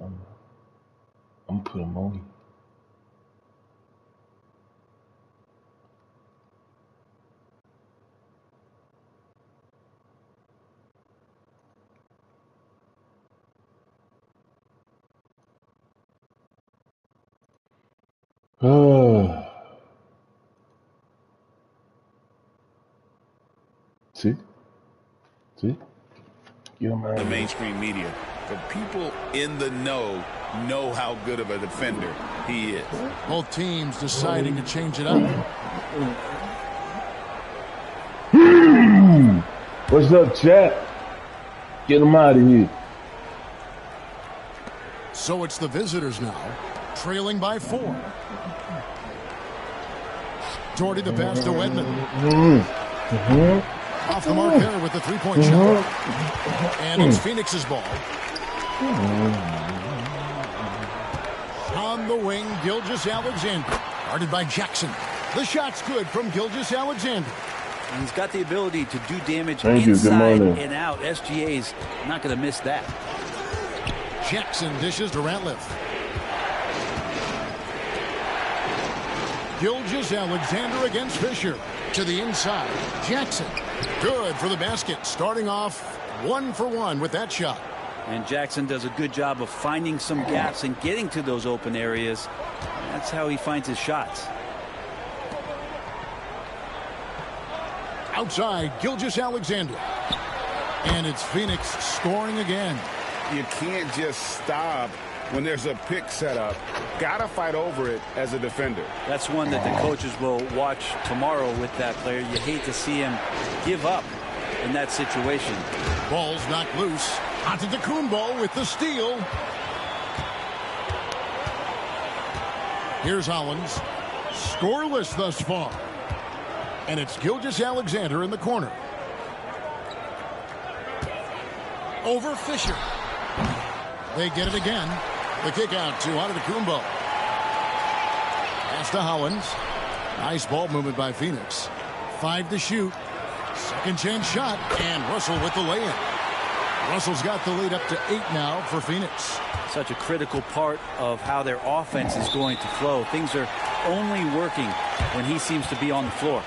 I'm gonna put him on you. See? See? Get him out The of here. mainstream media. The people in the know how good of a defender he is. Both teams deciding to change it up. What's up, chat? Get him out of here. So it's the visitors now, trailing by 4. Jordy the pass to Edmond. Off the mark there with the three-point shot. And it's Phoenix's ball. On the wing, Gilgeous-Alexander. Guarded by Jackson. The shot's good from Gilgeous-Alexander. He's got the ability to do damage Thank you. Good inside morning. and out. SGA's not going to miss that. Jackson dishes to Ratliff. Gilgeous-Alexander against Fisher. To the inside. Jackson. Good for the basket. Starting off 1 for 1 with that shot. And Jackson does a good job of finding some gaps and getting to those open areas. That's how he finds his shots. Outside, Gilgeous-Alexander. And it's Phoenix scoring again. You can't just stop when there's a pick set up. Gotta fight over it as a defender. That's one that the coaches will watch tomorrow with that player. You hate to see him give up in that situation. Ball's knocked loose. Antetokounmpo with the steal. Here's Hollins. Scoreless thus far. And it's Gilgeous-Alexander in the corner. Over Fisher. They get it again. The kick out to Antetokounmpo. Pass to Hollins. Nice ball movement by Phoenix. 5 to shoot. Second chance shot. And Russell with the lay-in. Russell's got the lead up to 8 now for Phoenix. Such a critical part of how their offense is going to flow. Things are only working when he seems to be on the floor.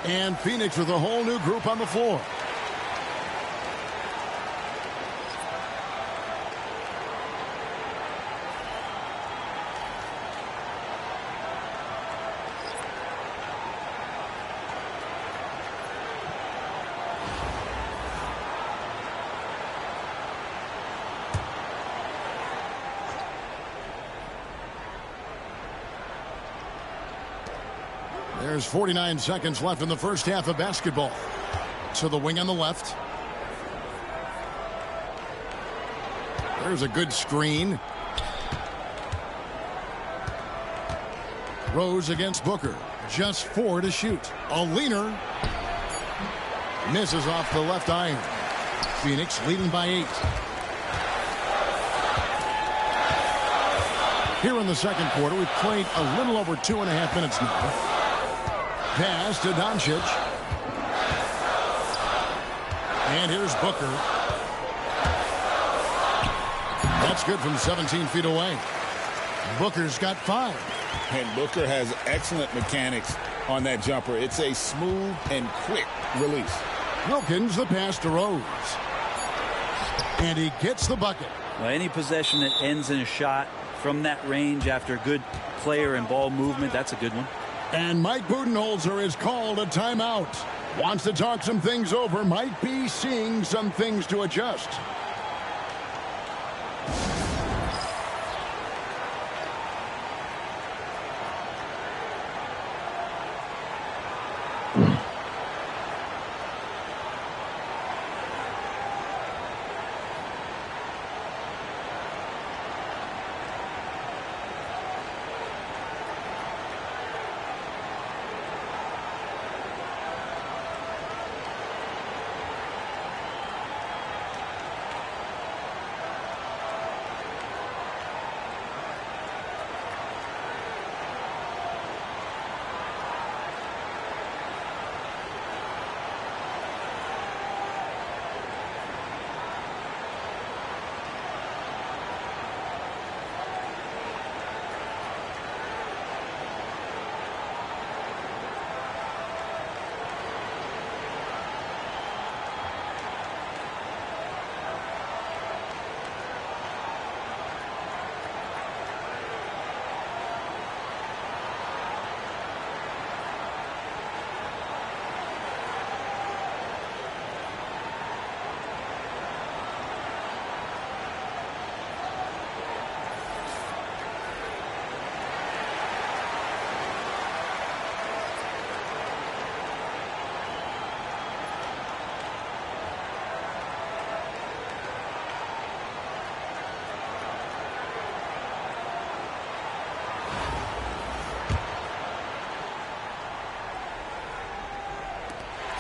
And Phoenix with a whole new group on the floor. There's 49 seconds left in the first half of basketball. To the wing on the left. There's a good screen. Rose against Booker. Just 4 to shoot. A leaner. Misses off the left iron. Phoenix leading by 8. Here in the second quarter, we've played a little over 2.5 minutes now. Pass to Doncic. And here's Booker. That's good from 17 feet away. Booker's got 5. And Booker has excellent mechanics on that jumper. It's a smooth and quick release. Wilkins, the pass to Rose. And he gets the bucket. Well, any possession that ends in a shot from that range after good player and ball movement, that's a good one. And Mike Budenholzer is called a timeout. Wants to talk some things over. Might be seeing some things to adjust.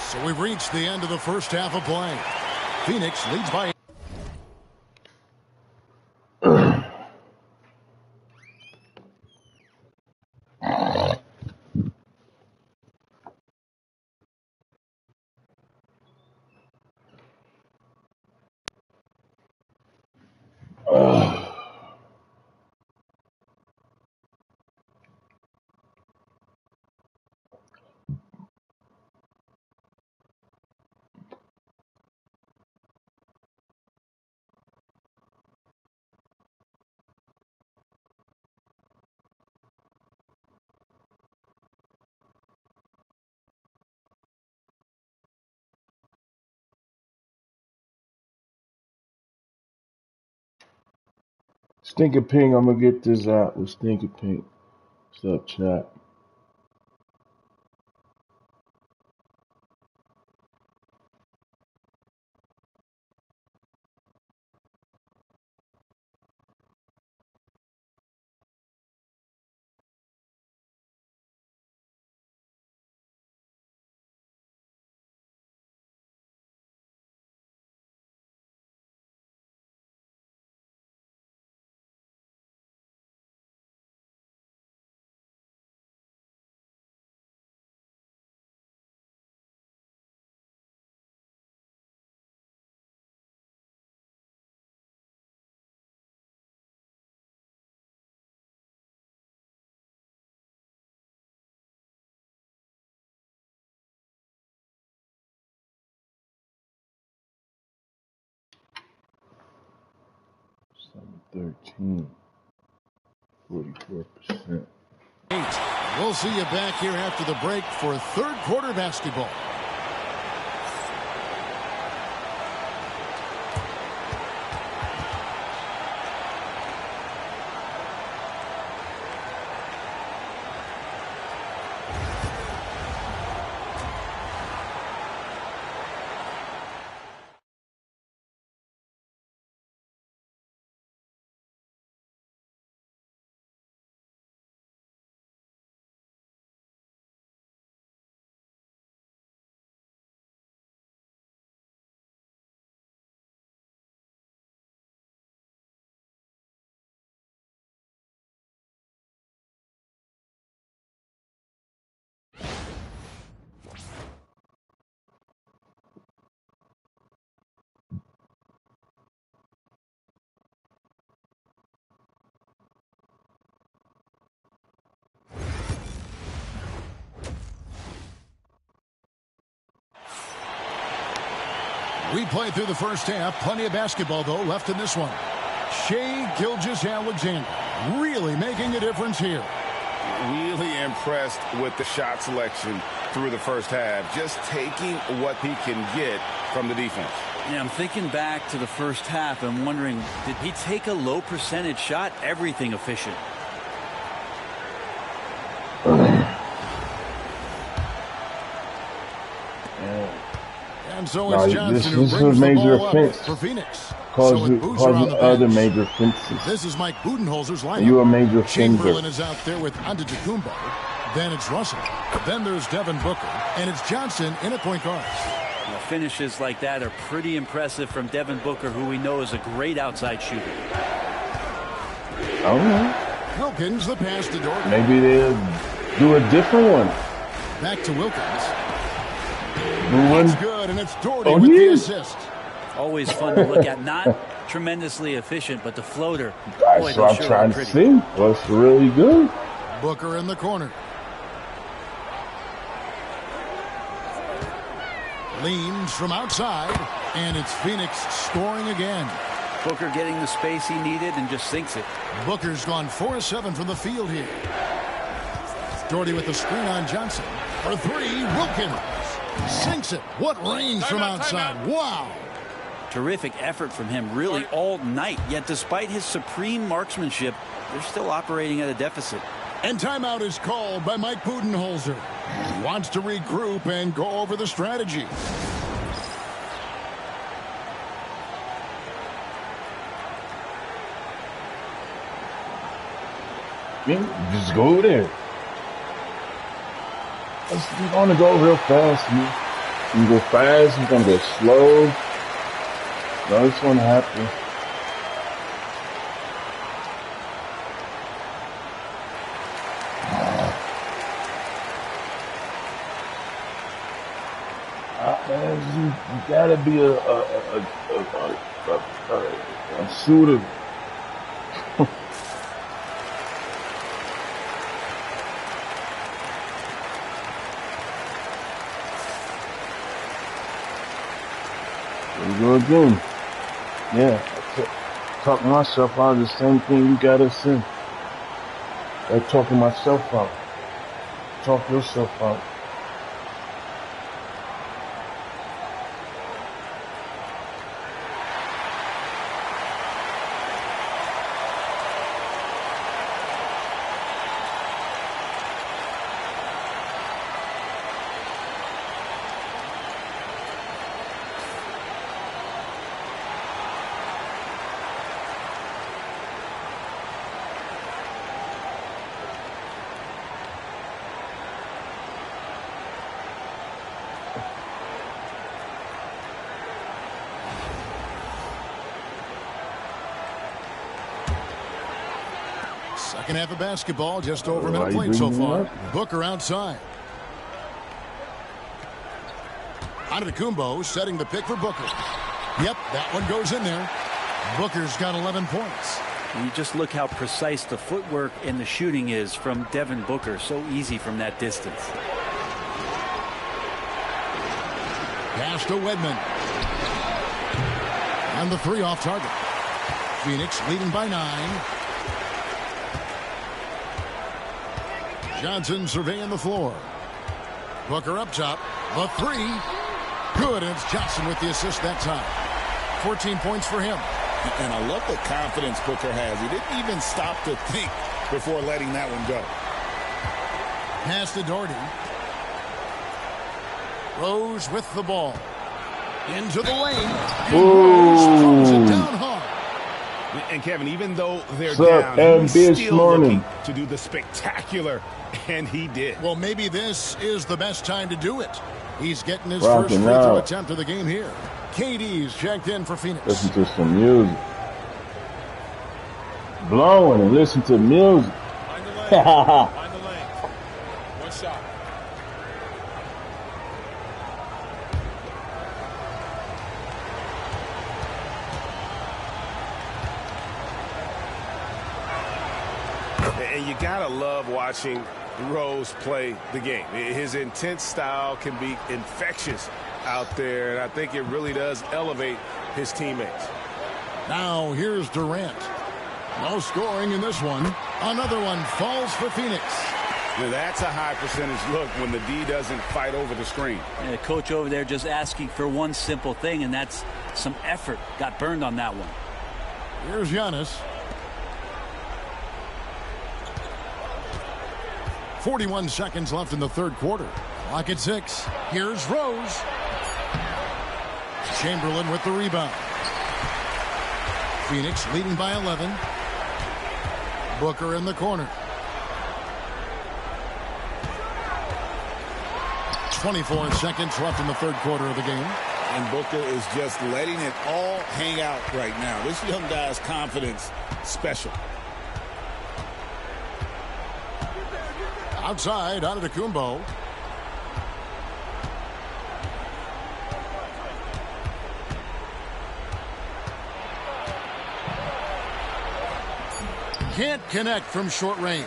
So we've reached the end of the first half of play. Phoenix leads by Stinker Pink, I'm gonna get this out with Stinker Pink. What's up, chat? Number 13, 44%. 8. We'll see you back here after the break for third quarter basketball. Replay through the first half. Plenty of basketball, though, left in this one. Shai Gilgeous-Alexander really making a difference here. Really impressed with the shot selection through the first half. Just taking what he can get from the defense. Yeah, I'm thinking back to the first half and wondering, did he take a low percentage shot? Everything efficient. And so it's Johnson who this is a brings the major ball offense. up for Phoenix. Causing other bench. major offenses. This is Mike Budenholzer's lineup. You a major offender. Chamberlain is out there with Antetokounmpo. Then it's Russell. Then there's Devin Booker. And it's Johnson in at point guard. Now, finishes like that are pretty impressive from Devin Booker, who we know is a great outside shooter. I don't know. Wilkins, the pass to Durant. Maybe they'll do a different one. Back to Wilkins. One. That's good, and it's Durant with the assist. Always fun to look at. Not tremendously efficient, but the floater. Boy, That's what I'm trying to see. What's really good. Booker in the corner. Leans from outside, and it's Phoenix scoring again. Booker getting the space he needed and just sinks it. Booker's gone 4-7 from the field here. Doherty with the screen on Johnson. For three, Wilkins sinks it. What range from outside. Wow. Terrific effort from him really all night. Yet despite his supreme marksmanship, they're still operating at a deficit. And timeout is called by Mike Budenholzer. He wants to regroup and go over the strategy. Just go there. You're going to go real fast. You can go fast. You're going to go slow. No, this one happen. You gotta be a shooter. There we go again. Yeah, talk myself out of the same thing you got us in. I'm talking myself out. Talk yourself out. Second half of basketball, just over a minute played so far. Booker outside. Antetokounmpo setting the pick for Booker. Yep, that one goes in there. Booker's got 11 points. You just look how precise the footwork and the shooting is from Devin Booker. So easy from that distance. Pass to Wedman. And the three off target. Phoenix leading by 9. Johnson surveying the floor. Booker up top. The three. Good, and it's Johnson with the assist that time. 14 points for him. And I love the confidence Booker has. He didn't even stop to think before letting that one go. Pass to Doherty. Rose with the ball. Into the lane. Rose throws it down hard. And Kevin, even though they're Sup, down, he's still morning. looking to do the spectacular, and he did. Well, maybe this is the best time to do it. He's getting his first free throw attempt of the game here. KD's checked in for Phoenix. Listen to some music. Blowing and listen to music. Find the lane. Find the lane. One shot. And you gotta love watching Rose play the game. His intense style can be infectious out there, and I think it really does elevate his teammates. Now here's Durant. No scoring in this one. Another one falls for Phoenix. Now that's a high percentage look when the D doesn't fight over the screen. And the coach over there just asking for one simple thing, and that's some effort. Got burned on that one. Here's Giannis. 41 seconds left in the third quarter. Clock at 6. Here's Rose. Chamberlain with the rebound. Phoenix leading by 11. Booker in the corner. 24 seconds left in the third quarter of the game. And Booker is just letting it all hang out right now. This young guy's confidence special. Outside, out of the Kumbo. Can't connect from short range.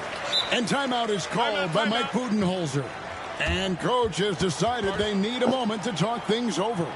And timeout is called by Mike Budenholzer. And coach has decided they need a moment to talk things over.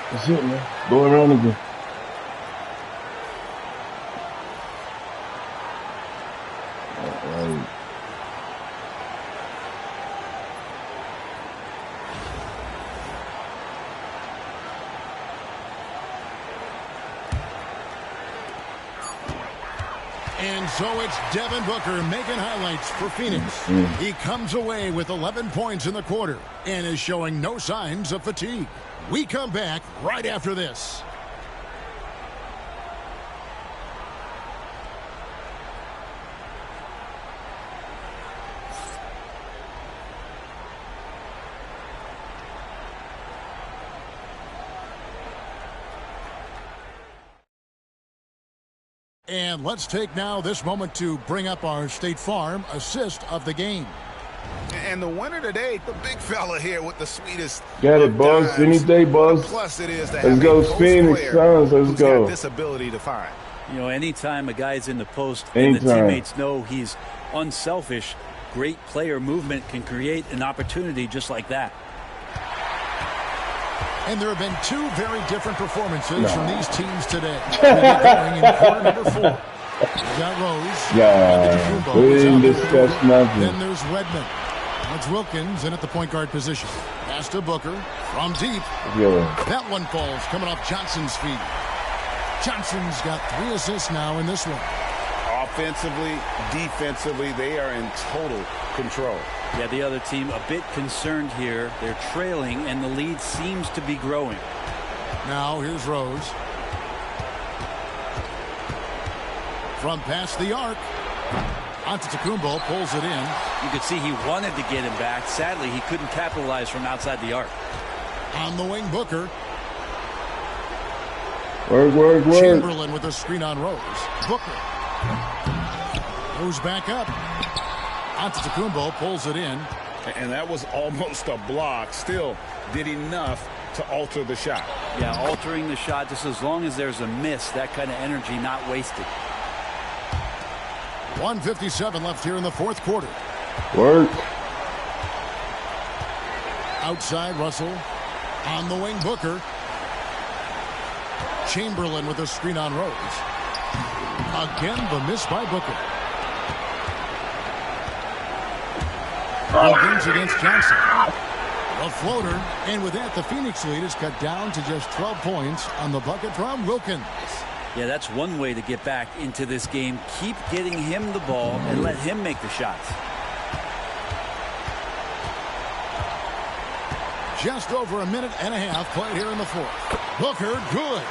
That's it, man. Go around again. All right. And so it's Devin Booker making highlights for Phoenix. He comes away with 11 points in the quarter and is showing no signs of fatigue. We come back right after this. And let's take now this moment to bring up our State Farm assist of the game. And the winner today, the big fella here with the sweetest. Got it, Buzz. Any day, Buzz. Plus it is to Let's go, Phoenix Suns. Let's go. This ability to find. You know, anytime a guy's in the post and the teammates know he's unselfish, great player movement can create an opportunity just like that. And there have been two very different performances from these teams today. Going in quarter number 4. We got Rose. Yeah, we didn't discuss nothing. Then there's Redmond. It's Wilkins in at the point guard position. Pass to Booker from deep. That one falls coming off Johnson's feet. Johnson's got 3 assists now in this one. Offensively, defensively, they are in total control. Yeah, the other team a bit concerned here. They're trailing, and the lead seems to be growing. Now here's Rose. From past the arc. Antetokounmpo pulls it in. You could see he wanted to get him back. Sadly, he couldn't capitalize from outside the arc. On the wing, Booker. Work. Chamberlain with a screen on Rose. Booker. Goes back up. Antetokounmpo pulls it in. And that was almost a block. Still did enough to alter the shot. Yeah, altering the shot just as long as there's a miss, that kind of energy not wasted. 1:57 left here in the fourth quarter. Work. Outside Russell. On the wing, Booker. Chamberlain with a screen on Rose. Again, the miss by Booker. Wilkins against Johnson. A floater. And with that, the Phoenix lead is cut down to just 12 points on the bucket from Wilkins. Yeah, that's one way to get back into this game. Keep getting him the ball and let him make the shots. Just over a minute and a half played here in the fourth. Booker, good.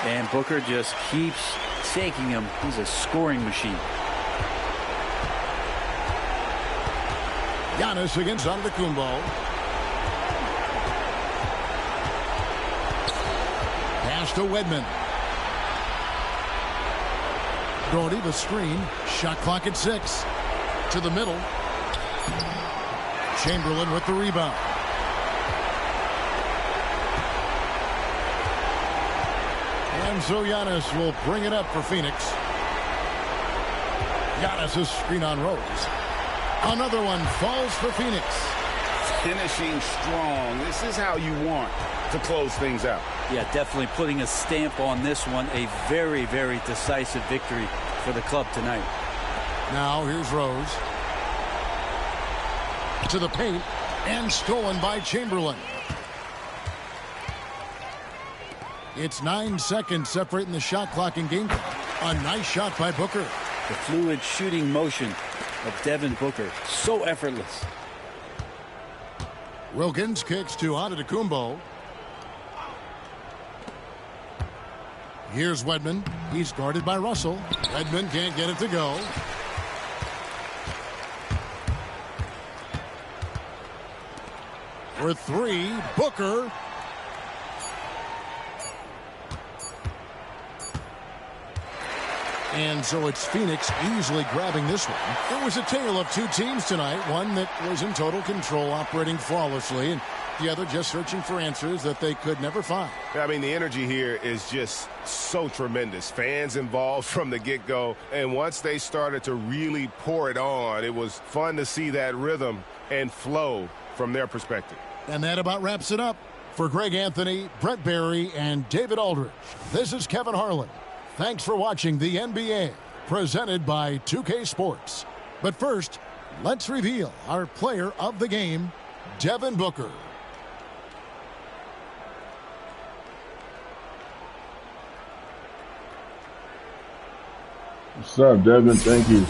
And Booker just keeps taking him. He's a scoring machine. Giannis against Antetokounmpo. Pass to Wedman. Doherty the screen. Shot clock at 6. To the middle. Chamberlain with the rebound. And so Giannis will bring it up for Phoenix. Giannis' screen on Rose. Another one falls for Phoenix. Finishing strong. This is how you want to close things out. Yeah, definitely putting a stamp on this one. A very, very decisive victory for the club tonight. Now here's Rose. To the paint. And stolen by Chamberlain. It's 9 seconds separating the shot clock and game clock. A nice shot by Booker. The fluid shooting motion of Devin Booker. So effortless. Wilkins kicks to Antetokounmpo. Here's Wedman. He's guarded by Russell. Wedman can't get it to go. For 3, Booker. And so it's Phoenix easily grabbing this one. It was a tale of two teams tonight. One that was in total control, operating flawlessly, and the other just searching for answers that they could never find. I mean, the energy here is just so tremendous. Fans involved from the get-go. And once they started to really pour it on, it was fun to see that rhythm and flow from their perspective. And that about wraps it up. For Greg Anthony, Brett Barry, and David Aldridge, this is Kevin Harlan. Thanks for watching the NBA, presented by 2K Sports. But first, let's reveal our player of the game, Devin Booker. What's up, Devin? Thank you.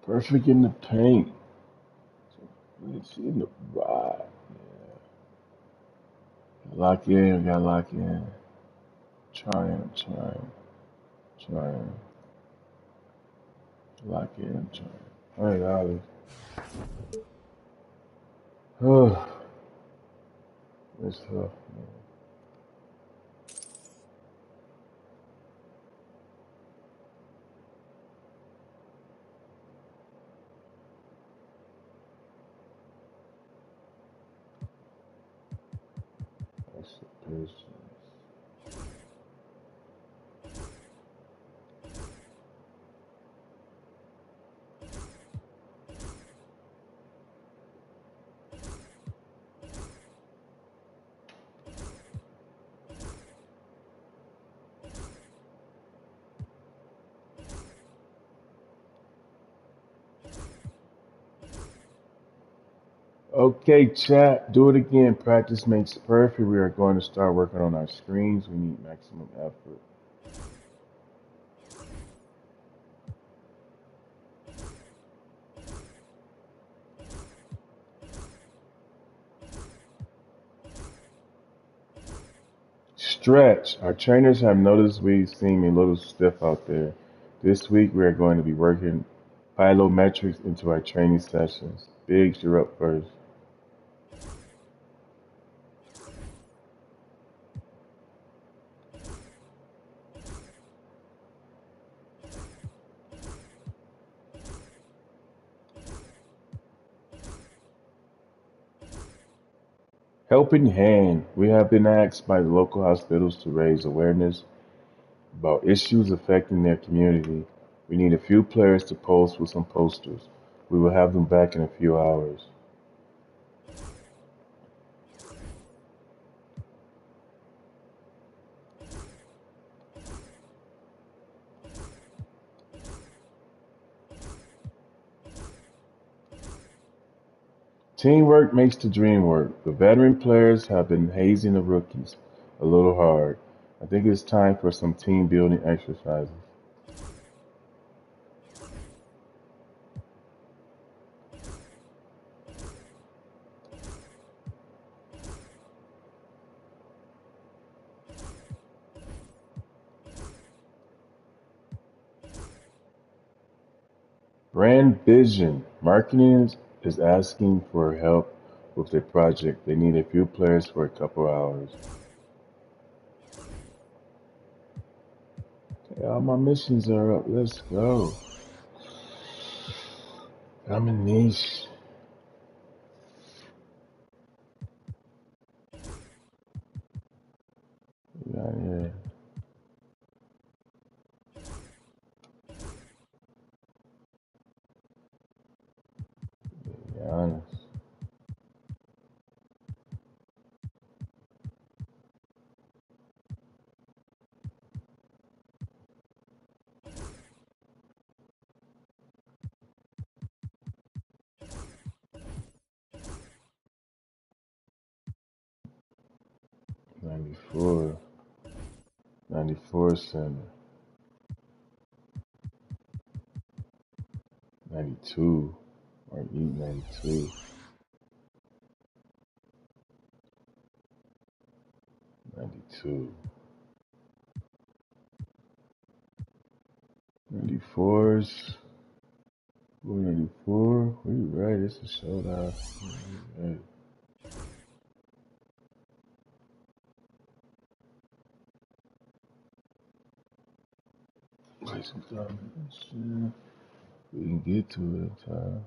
Perfect in the paint. It's in the ride. Yeah. Lock in, we gotta lock in. Trying. Lock in, trying. All right, Ollie. Oh, it's tough, man. That's the patience. Okay, chat. Do it again. Practice makes perfect. We are going to start working on our screens. We need maximum effort. Stretch. Our trainers have noticed we seem a little stiff out there. This week we are going to be working plyometrics into our training sessions. Biggs, you're up first. Helping Hand. We have been asked by the local hospitals to raise awareness about issues affecting their community. We need a few players to post with some posters. We will have them back in a few hours. Teamwork makes the dream work. The veteran players have been hazing the rookies a little hard. I think it's time for some team building exercises. Brand Vision. Marketing is asking for help with their project. They need a few players for a couple hours. Okay, all my missions are up. Let's go. I'm in niche. Yeah. Be honest. '94. '94 center. '92. Or eat '92. '92. '94's. 494. We right. It's a showdown. Right. Play some time. We can get to it in time.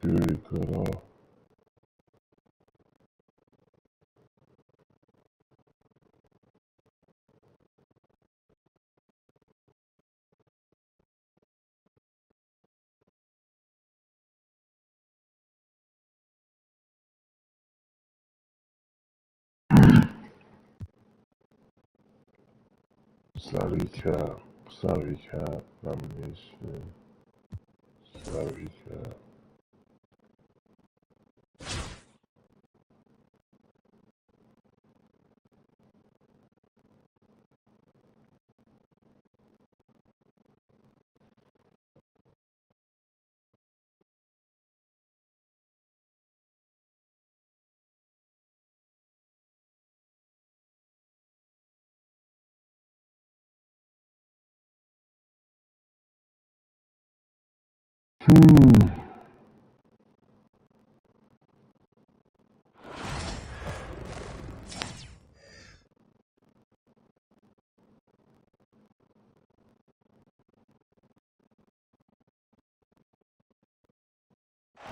Period cut off. Salary cap. Salary cap. Nomination. Salary cap.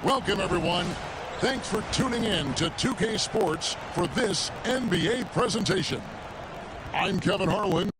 Welcome, everyone. Thanks for tuning in to 2K Sports for this NBA presentation. I'm Kevin Harlan.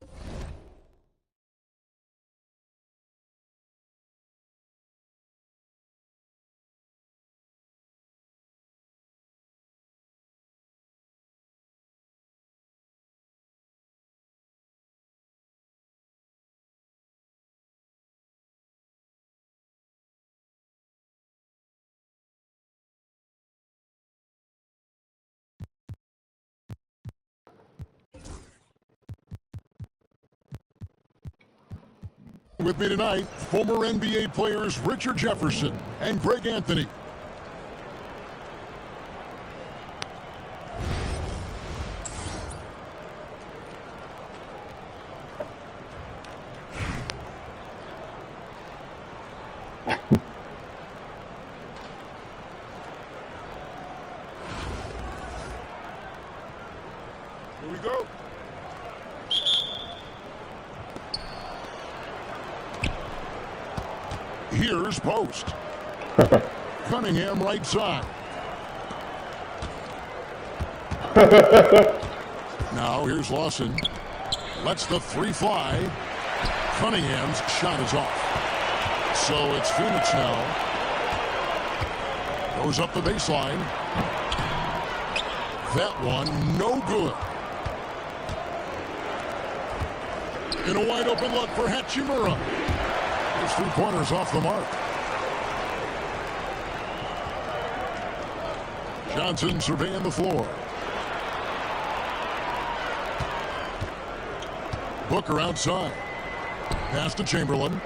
with me tonight, former NBA players Richard Jefferson and Greg Anthony. Here we go. Here's Post. Cunningham right side. Now here's Lawson. Lets the three fly. Cunningham's shot is off. So it's Phoenix now. Goes up the baseline. That one no good. In a wide open look for Hachimura. His 3-pointers off the mark. Johnson surveying the floor. Booker outside. Pass to Chamberlain.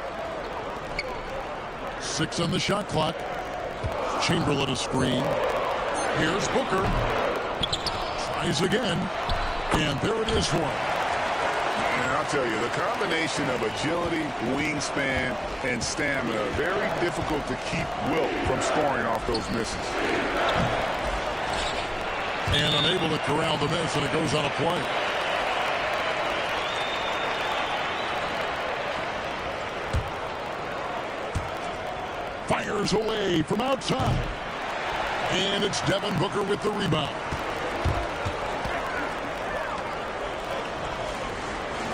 6 on the shot clock. Chamberlain a screen. Here's Booker. Tries again. And there it is for him. And I'll tell you, the combination of agility, wingspan, and stamina, very difficult to keep Wilt from scoring off those misses. And unable to corral the miss, and it goes on a play. Fires away from outside. And it's Devin Booker with the rebound.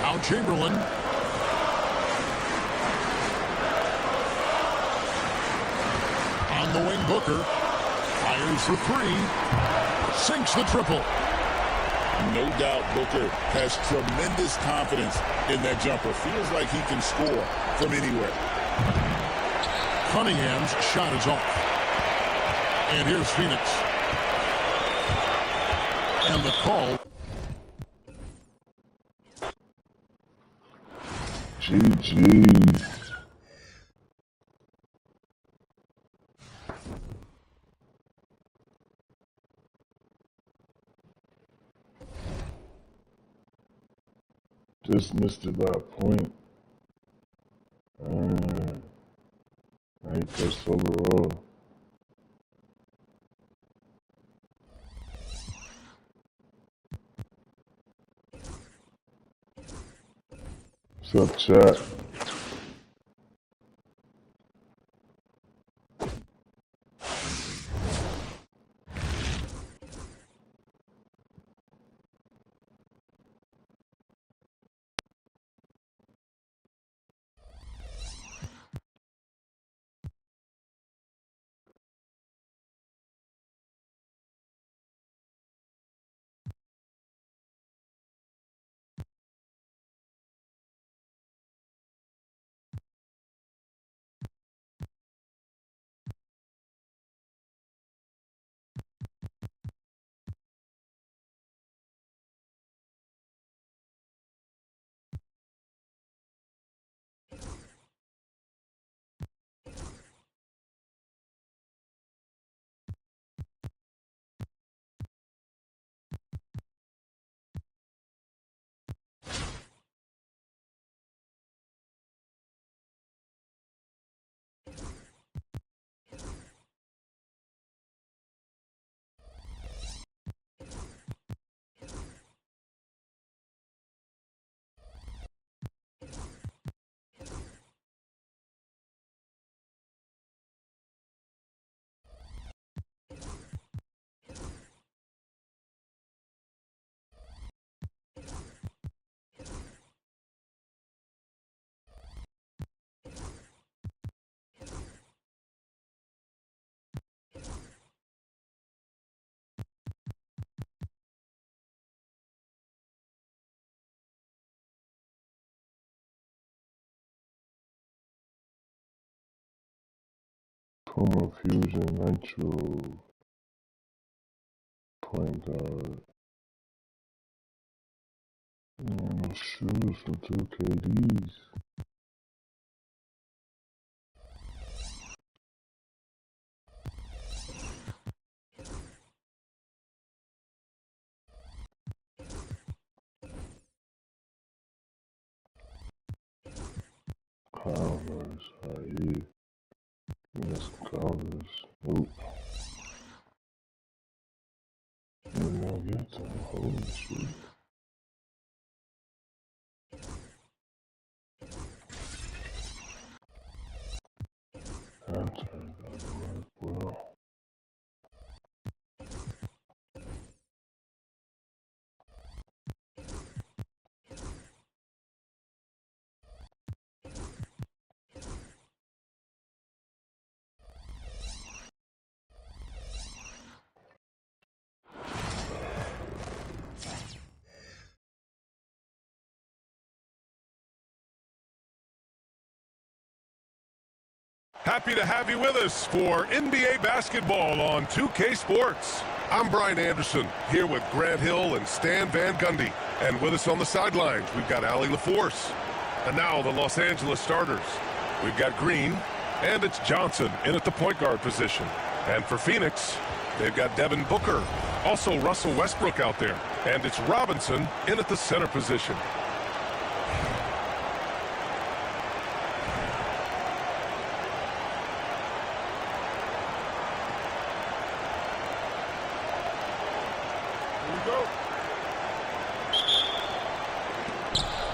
Now Chamberlain. On the wing, Booker. Fires for 3. Sinks the triple. No doubt Booker has tremendous confidence in that jumper. Feels like he can score from anywhere. Cunningham's shot is off. And here's Phoenix. And the call. GG. Just missed it by a point. 8+ overall. What's up, chat? Chroma Fusion Nitro point guard. No shoes for 2 KDs. Converse, you. Miss Converse. Oop. No, get to holy shit. That turned out to work well. Happy to have you with us for NBA basketball on 2K Sports. I'm Brian Anderson, here with Grant Hill and Stan Van Gundy. And with us on the sidelines, we've got Allie LaForce. And now the Los Angeles starters. We've got Green, and it's Johnson in at the point guard position. And for Phoenix, they've got Devin Booker. Also Russell Westbrook out there. And it's Robinson in at the center position.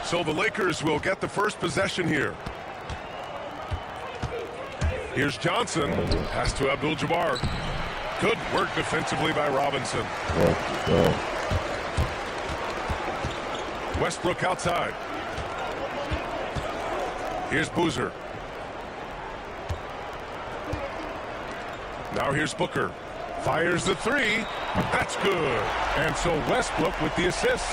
So the Lakers will get the first possession here. Here's Johnson. Pass to Abdul-Jabbar. Good work defensively by Robinson. Westbrook outside. Here's Boozer. Now here's Booker. Fires the three. That's good. And so Westbrook with the assist.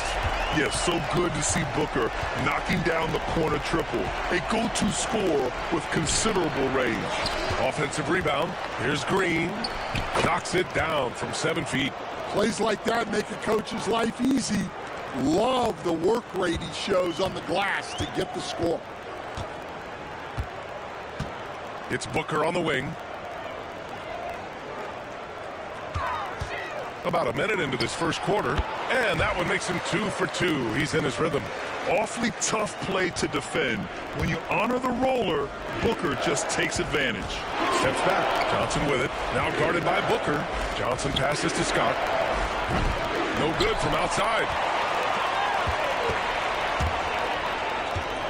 Yes, so good to see Booker knocking down the corner triple. A go-to score with considerable range. Offensive rebound. Here's Green. Knocks it down from 7 feet. Plays like that make a coach's life easy. Love the work rate he shows on the glass to get the score. It's Booker on the wing. About a minute into this first quarter, and that one makes him 2 for 2. He's in his rhythm. Awfully tough play to defend. When you honor the roller, Booker just takes advantage. Steps back. Johnson with it. Now guarded by Booker. Johnson passes to Scott. No good from outside.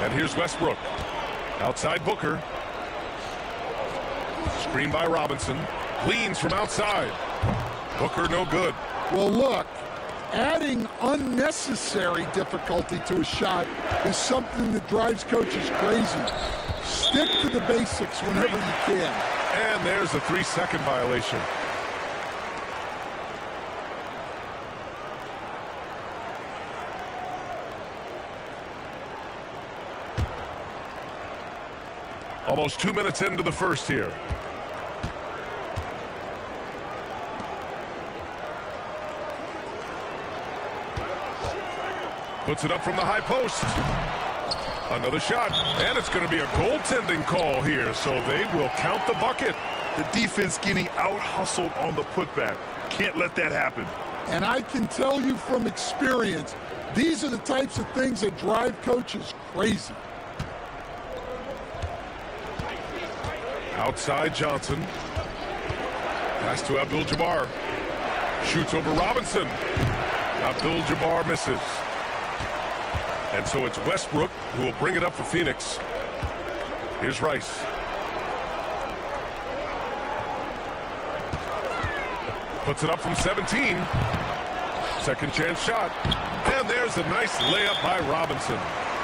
And here's Westbrook. Outside Booker. Screen by Robinson. Leans from outside. Booker no good. Well, look, adding unnecessary difficulty to a shot is something that drives coaches crazy. Stick to the basics whenever you can. And there's a 3-second violation. Almost 2 minutes into the first here. Puts it up from the high post. Another shot, and it's going to be a goaltending call here, so they will count the bucket. The defense getting out-hustled on the putback. Can't let that happen. And I can tell you from experience, these are the types of things that drive coaches crazy. Outside Johnson. Pass to Abdul-Jabbar. Shoots over Robinson. Abdul-Jabbar misses. And so it's Westbrook who will bring it up for Phoenix. Here's Rice. Puts it up from 17. Second chance shot. And there's a nice layup by Robinson.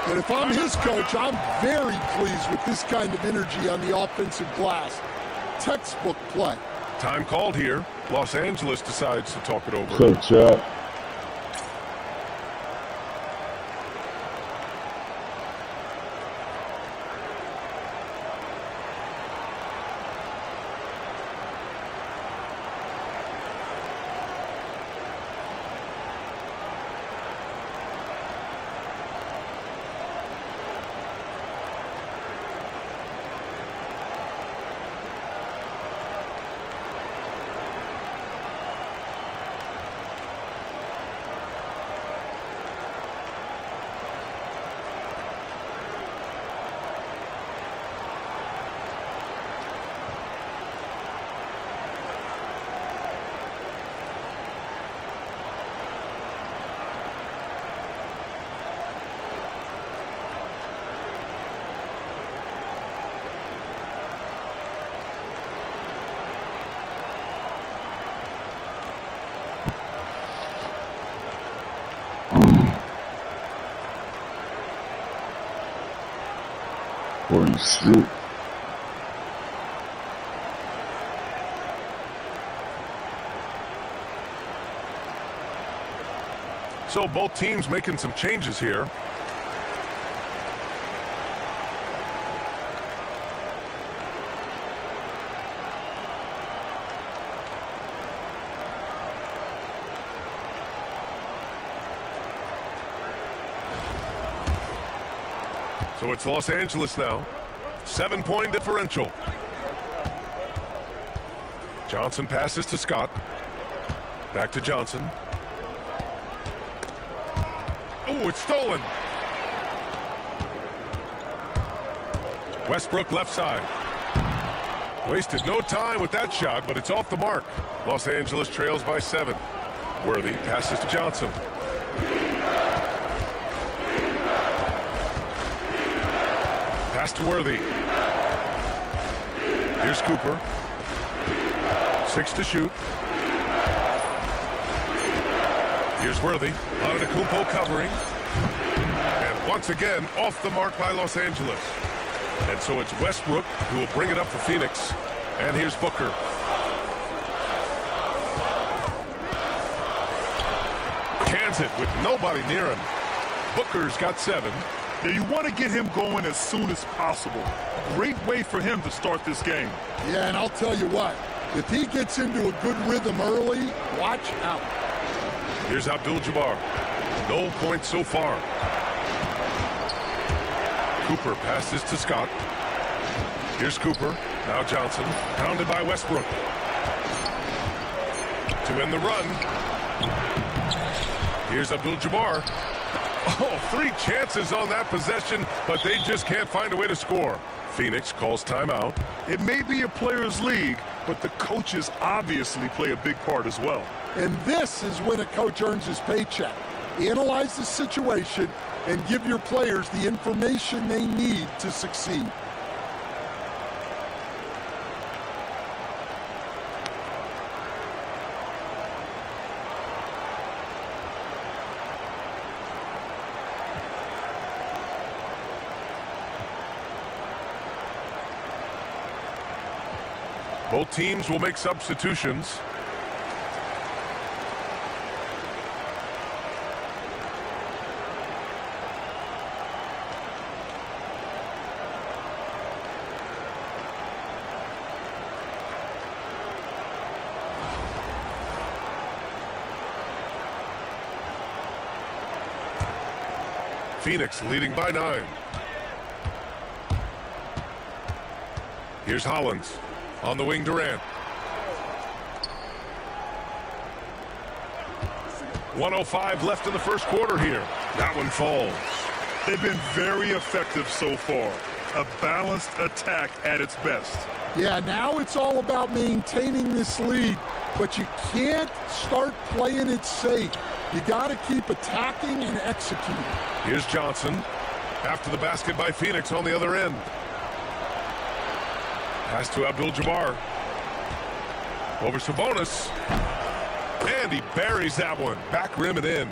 And if I'm his coach, I'm very pleased with this kind of energy on the offensive glass. Textbook play. Time called here. Los Angeles decides to talk it over. Good job. Holy shit. So both teams making some changes here. So it's Los Angeles now. 7-point differential. Johnson passes to Scott. Back to Johnson. Oh, it's stolen. Westbrook left side. Wasted no time with that shot, but it's off the mark. Los Angeles trails by 7. Worthy passes to Johnson. Pass to Worthy. Here's Cooper. 6 to shoot. Here's Worthy. Antetokounmpo covering. And once again, off the mark by Los Angeles. And so it's Westbrook who will bring it up for Phoenix. And here's Booker. Cans it with nobody near him. Booker's got 7. Yeah, you want to get him going as soon as possible. Great way for him to start this game. Yeah, and I'll tell you what. If he gets into a good rhythm early, watch out. Here's Abdul-Jabbar. No points so far. Cooper passes to Scott. Here's Cooper. Now Johnson. Pounded by Westbrook. To end the run. Here's Abdul-Jabbar. Oh, 3 chances on that possession, but they just can't find a way to score. Phoenix calls timeout. It may be a players' league, but the coaches obviously play a big part as well. And this is when a coach earns his paycheck. Analyze the situation and give your players the information they need to succeed. Both teams will make substitutions. Phoenix leading by 9. Here's Hollins. On the wing, Durant. 1:05 left in the first quarter here. That one falls. They've been very effective so far. A balanced attack at its best. Yeah, now it's all about maintaining this lead, but you can't start playing it safe. You got to keep attacking and executing. Here's Johnson. After the basket by Phoenix on the other end. Pass to Abdul-Jabbar. Over Sabonis. And he buries that one. Back rim and in.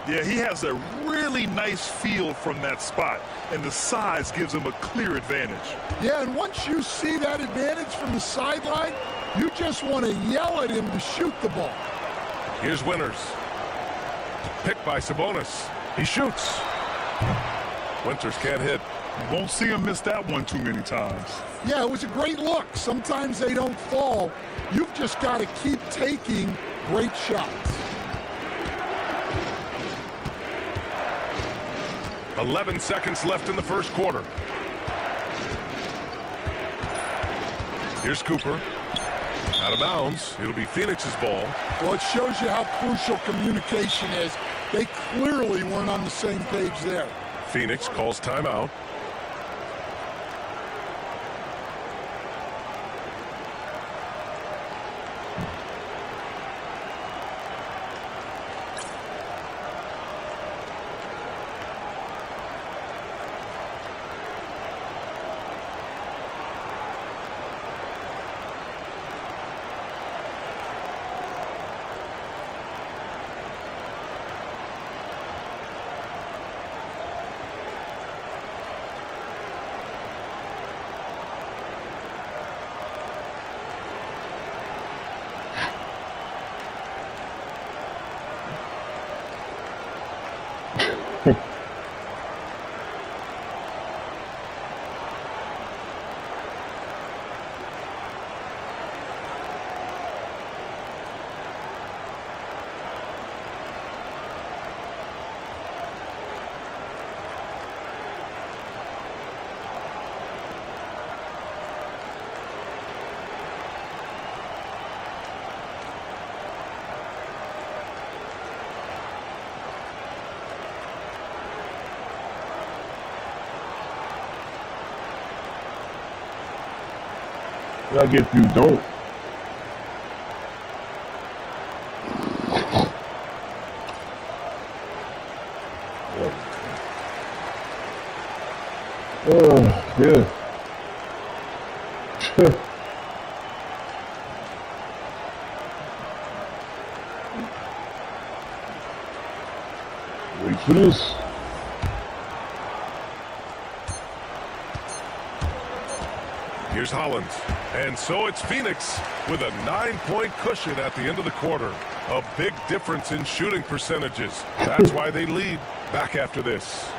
Yeah, he has a really nice feel from that spot, and the size gives him a clear advantage. Yeah, and once you see that advantage from the sideline, you just want to yell at him to shoot the ball. Here's Winters. Picked by Sabonis. He shoots. Winters can't hit. You won't see him miss that one too many times. Yeah, it was a great look. Sometimes they don't fall. You've just got to keep taking great shots. 11 seconds left in the first quarter. Here's Cooper. Out of bounds. It'll be Phoenix's ball. Well, it shows you how crucial communication is. They clearly weren't on the same page there. Phoenix calls timeout. Like if you don't. Oh, yeah. Wait for this. Here's Hollins. And so it's Phoenix with a 9-point cushion at the end of the quarter. A big difference in shooting percentages. That's why they lead. Back after this.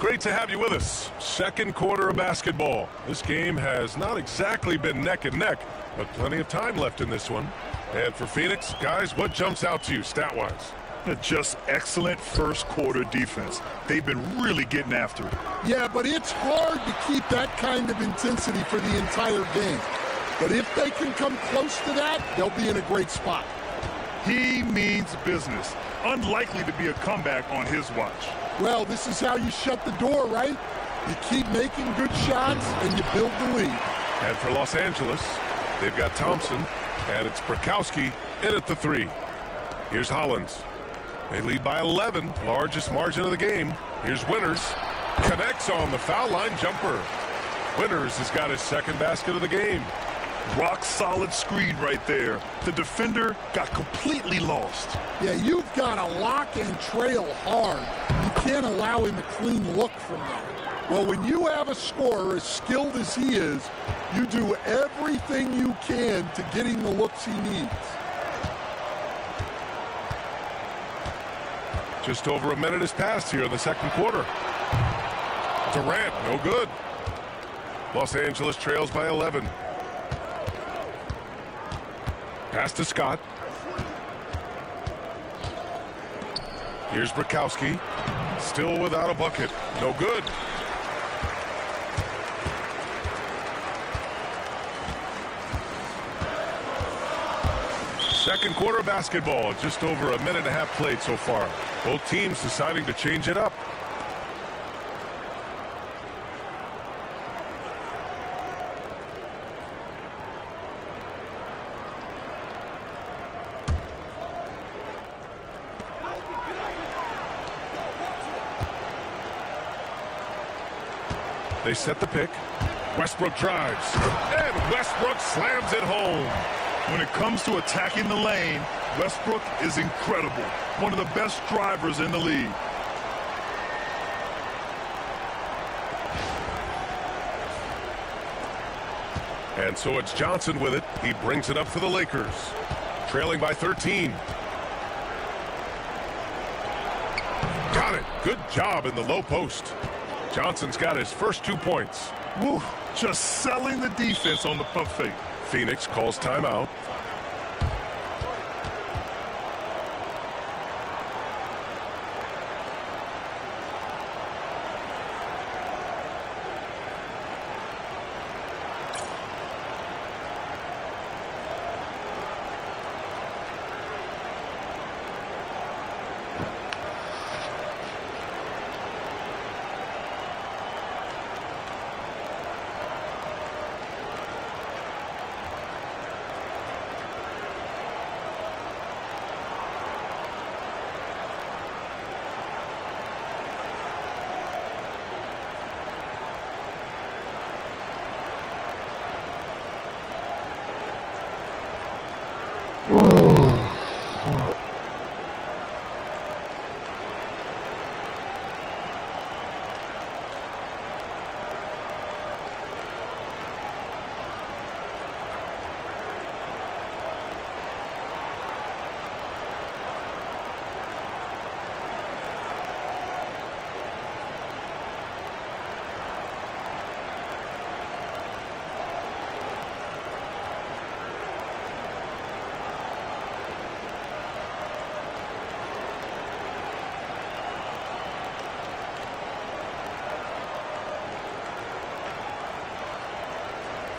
Great to have you with us. Second quarter of basketball. This game has not exactly been neck and neck, but plenty of time left in this one. And for Phoenix, guys, what jumps out to you stat-wise? Just excellent first quarter defense. They've been really getting after it. Yeah, but it's hard to keep that kind of intensity for the entire game. But if they can come close to that, they'll be in a great spot. He means business. Unlikely to be a comeback on his watch. Well, this is how you shut the door, right? You keep making good shots and you build the lead. And for Los Angeles, they've got Thompson, and it's Brzykowski in at the 3. Here's Hollins. They lead by 11, largest margin of the game. Here's Winters. Connects on the foul line jumper. Winters has got his second basket of the game. Rock solid screen right there. The defender got completely lost. Yeah, you've got to lock and trail hard. You can't allow him a clean look from that. Well, when you have a scorer as skilled as he is, you do everything you can to get him the looks he needs. Just over a minute has passed here in the second quarter. Durant, no good. Los Angeles trails by 11. Pass to Scott. Here's Brzykowski. Still without a bucket. No good. Second quarter basketball. Just over a minute and a half played so far. Both teams deciding to change it up. They set the pick. Westbrook drives. And Westbrook slams it home. When it comes to attacking the lane, Westbrook is incredible. One of the best drivers in the league. And so it's Johnson with it. He brings it up for the Lakers. Trailing by 13. Got it. Good job in the low post. Johnson's got his first 2 points. Woo, just selling the defense on the pump fake. Phoenix calls timeout.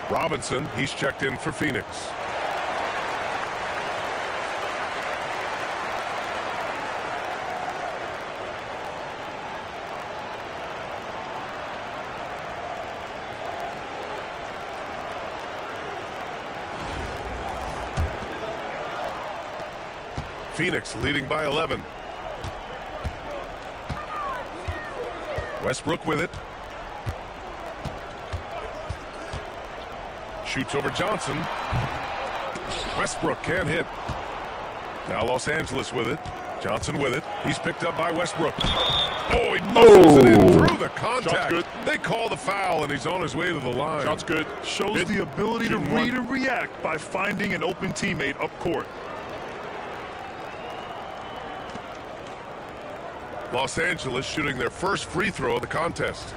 Robinson, he's checked in for Phoenix. Phoenix leading by 11. Westbrook with it. Shoots over Johnson. Westbrook can't hit. Now Los Angeles with it. Johnson with it. He's picked up by Westbrook. Oh, he muscles it in through the contact. Good. They call the foul, and he's on his way to the line. Shot's good. Shows the ability to read and react by finding an open teammate up court. Los Angeles shooting their first free throw of the contest.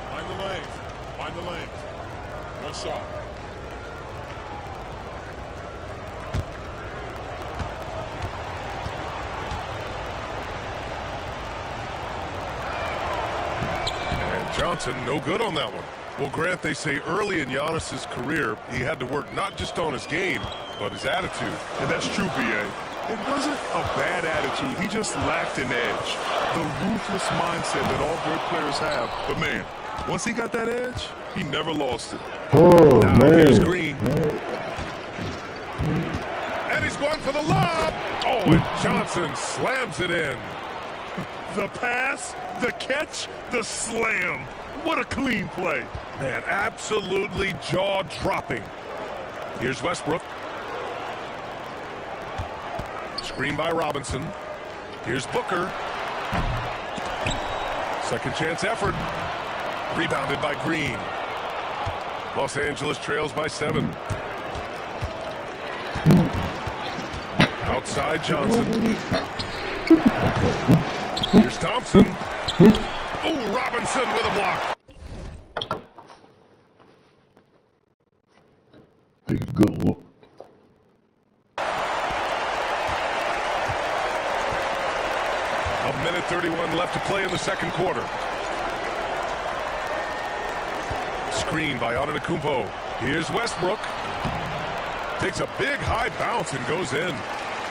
Find the lanes. Find the lanes. One shot. Johnson, no good on that one. Well, Grant, they say early in Giannis's career, he had to work not just on his game, but his attitude. And that's true, B.A. It wasn't a bad attitude. He just lacked an edge. The ruthless mindset that all great players have. But, man, once he got that edge, he never lost it. Oh, now, man. Here's Green. And he's going for the lob. Oh, and Johnson slams it in. The pass, the catch, the slam. What a clean play. Man, absolutely jaw-dropping. Here's Westbrook. Screen by Robinson. Here's Booker. Second chance effort. Rebounded by Green. Los Angeles trails by 7. Outside Johnson. Here's Thompson. Oh, Robinson with a block. Take a good look. A minute 31 left to play in the second quarter. Screen by Antetokounmpo. Here's Westbrook. Takes a big high bounce and goes in.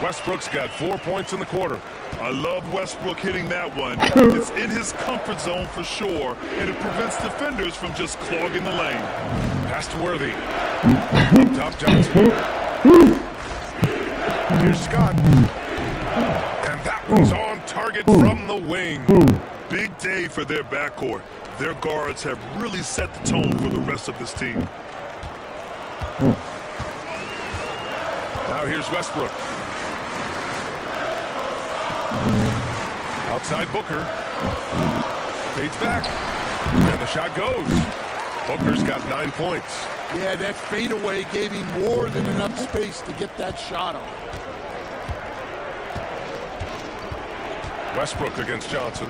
Westbrook's got 4 points in the quarter. I love Westbrook hitting that one. It's in his comfort zone for sure, and it prevents defenders from just clogging the lane. Pass to Worthy. Top Johnson. Here's Scott. And that one's on target from the wing. Big day for their backcourt. Their guards have really set the tone for the rest of this team. Now here's Westbrook. Outside Booker. Fades back. And the shot goes. Booker's got 9 points. Yeah, that fadeaway gave him more than enough space to get that shot on. Westbrook against Johnson.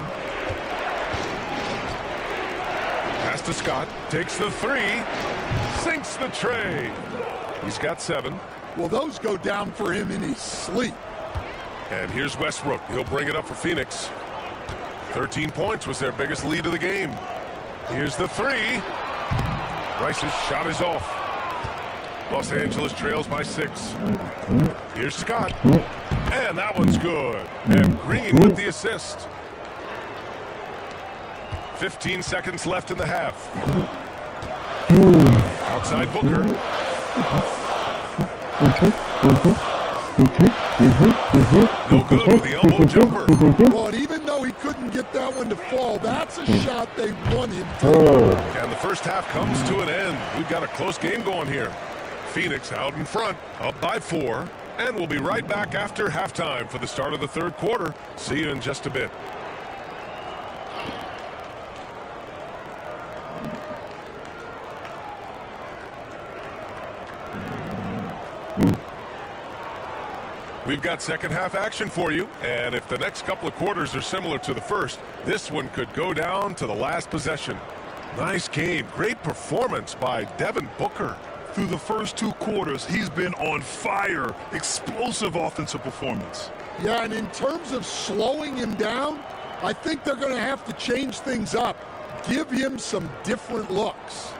Pass to Scott. Takes the 3. Sinks the tray. He's got 7. Well, those go down for him in his sleep. And here's Westbrook. He'll bring it up for Phoenix. 13 points was their biggest lead of the game. Here's the 3. Rice's shot is off. Los Angeles trails by 6. Here's Scott. And that one's good. And Green with the assist. 15 seconds left in the half. Outside Booker. No good with the elbow jumper. But even though he couldn't get that one to fall, that's a shot they wanted to. And the first half comes to an end. We've got a close game going here. Phoenix out in front, up by 4. And we'll be right back after halftime for the start of the third quarter. See you in just a bit. We've got second half action for you, and if the next couple of quarters are similar to the first, this one could go down to the last possession. Nice game. Great performance by Devin Booker. Through the first 2 quarters, he's been on fire. Explosive offensive performance. Yeah, and in terms of slowing him down, I think they're going to have to change things up. Give him some different looks.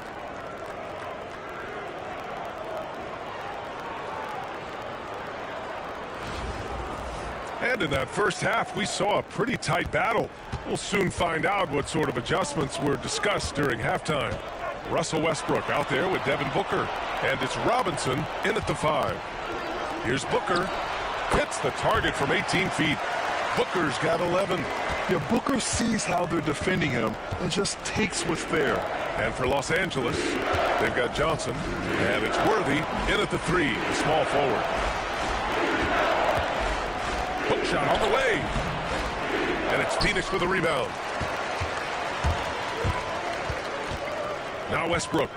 And in that first half, we saw a pretty tight battle. We'll soon find out what sort of adjustments were discussed during halftime. Russell Westbrook out there with Devin Booker. And it's Robinson in at the 5. Here's Booker. Hits the target from 18 feet. Booker's got 11. Yeah, Booker sees how they're defending him and just takes what's there. And for Los Angeles, they've got Johnson. And it's Worthy in at the 3, the small forward. Hook shot on the way. And it's Phoenix with a rebound. Now Westbrook.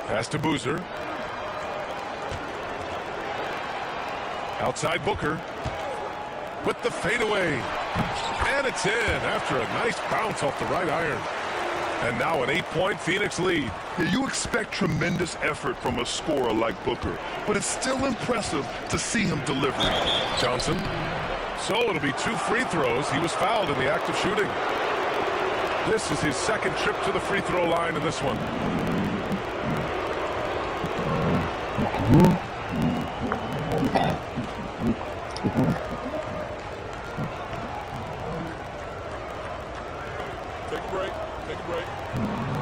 Pass to Boozer. Outside Booker. With the fadeaway. And it's in after a nice bounce off the right iron. And now an 8-point Phoenix lead. Yeah, you expect tremendous effort from a scorer like Booker, but it's still impressive to see him delivering. Johnson. So it'll be 2 free throws. He was fouled in the act of shooting. This is his second trip to the free throw line in this one. Take a break. Take a break.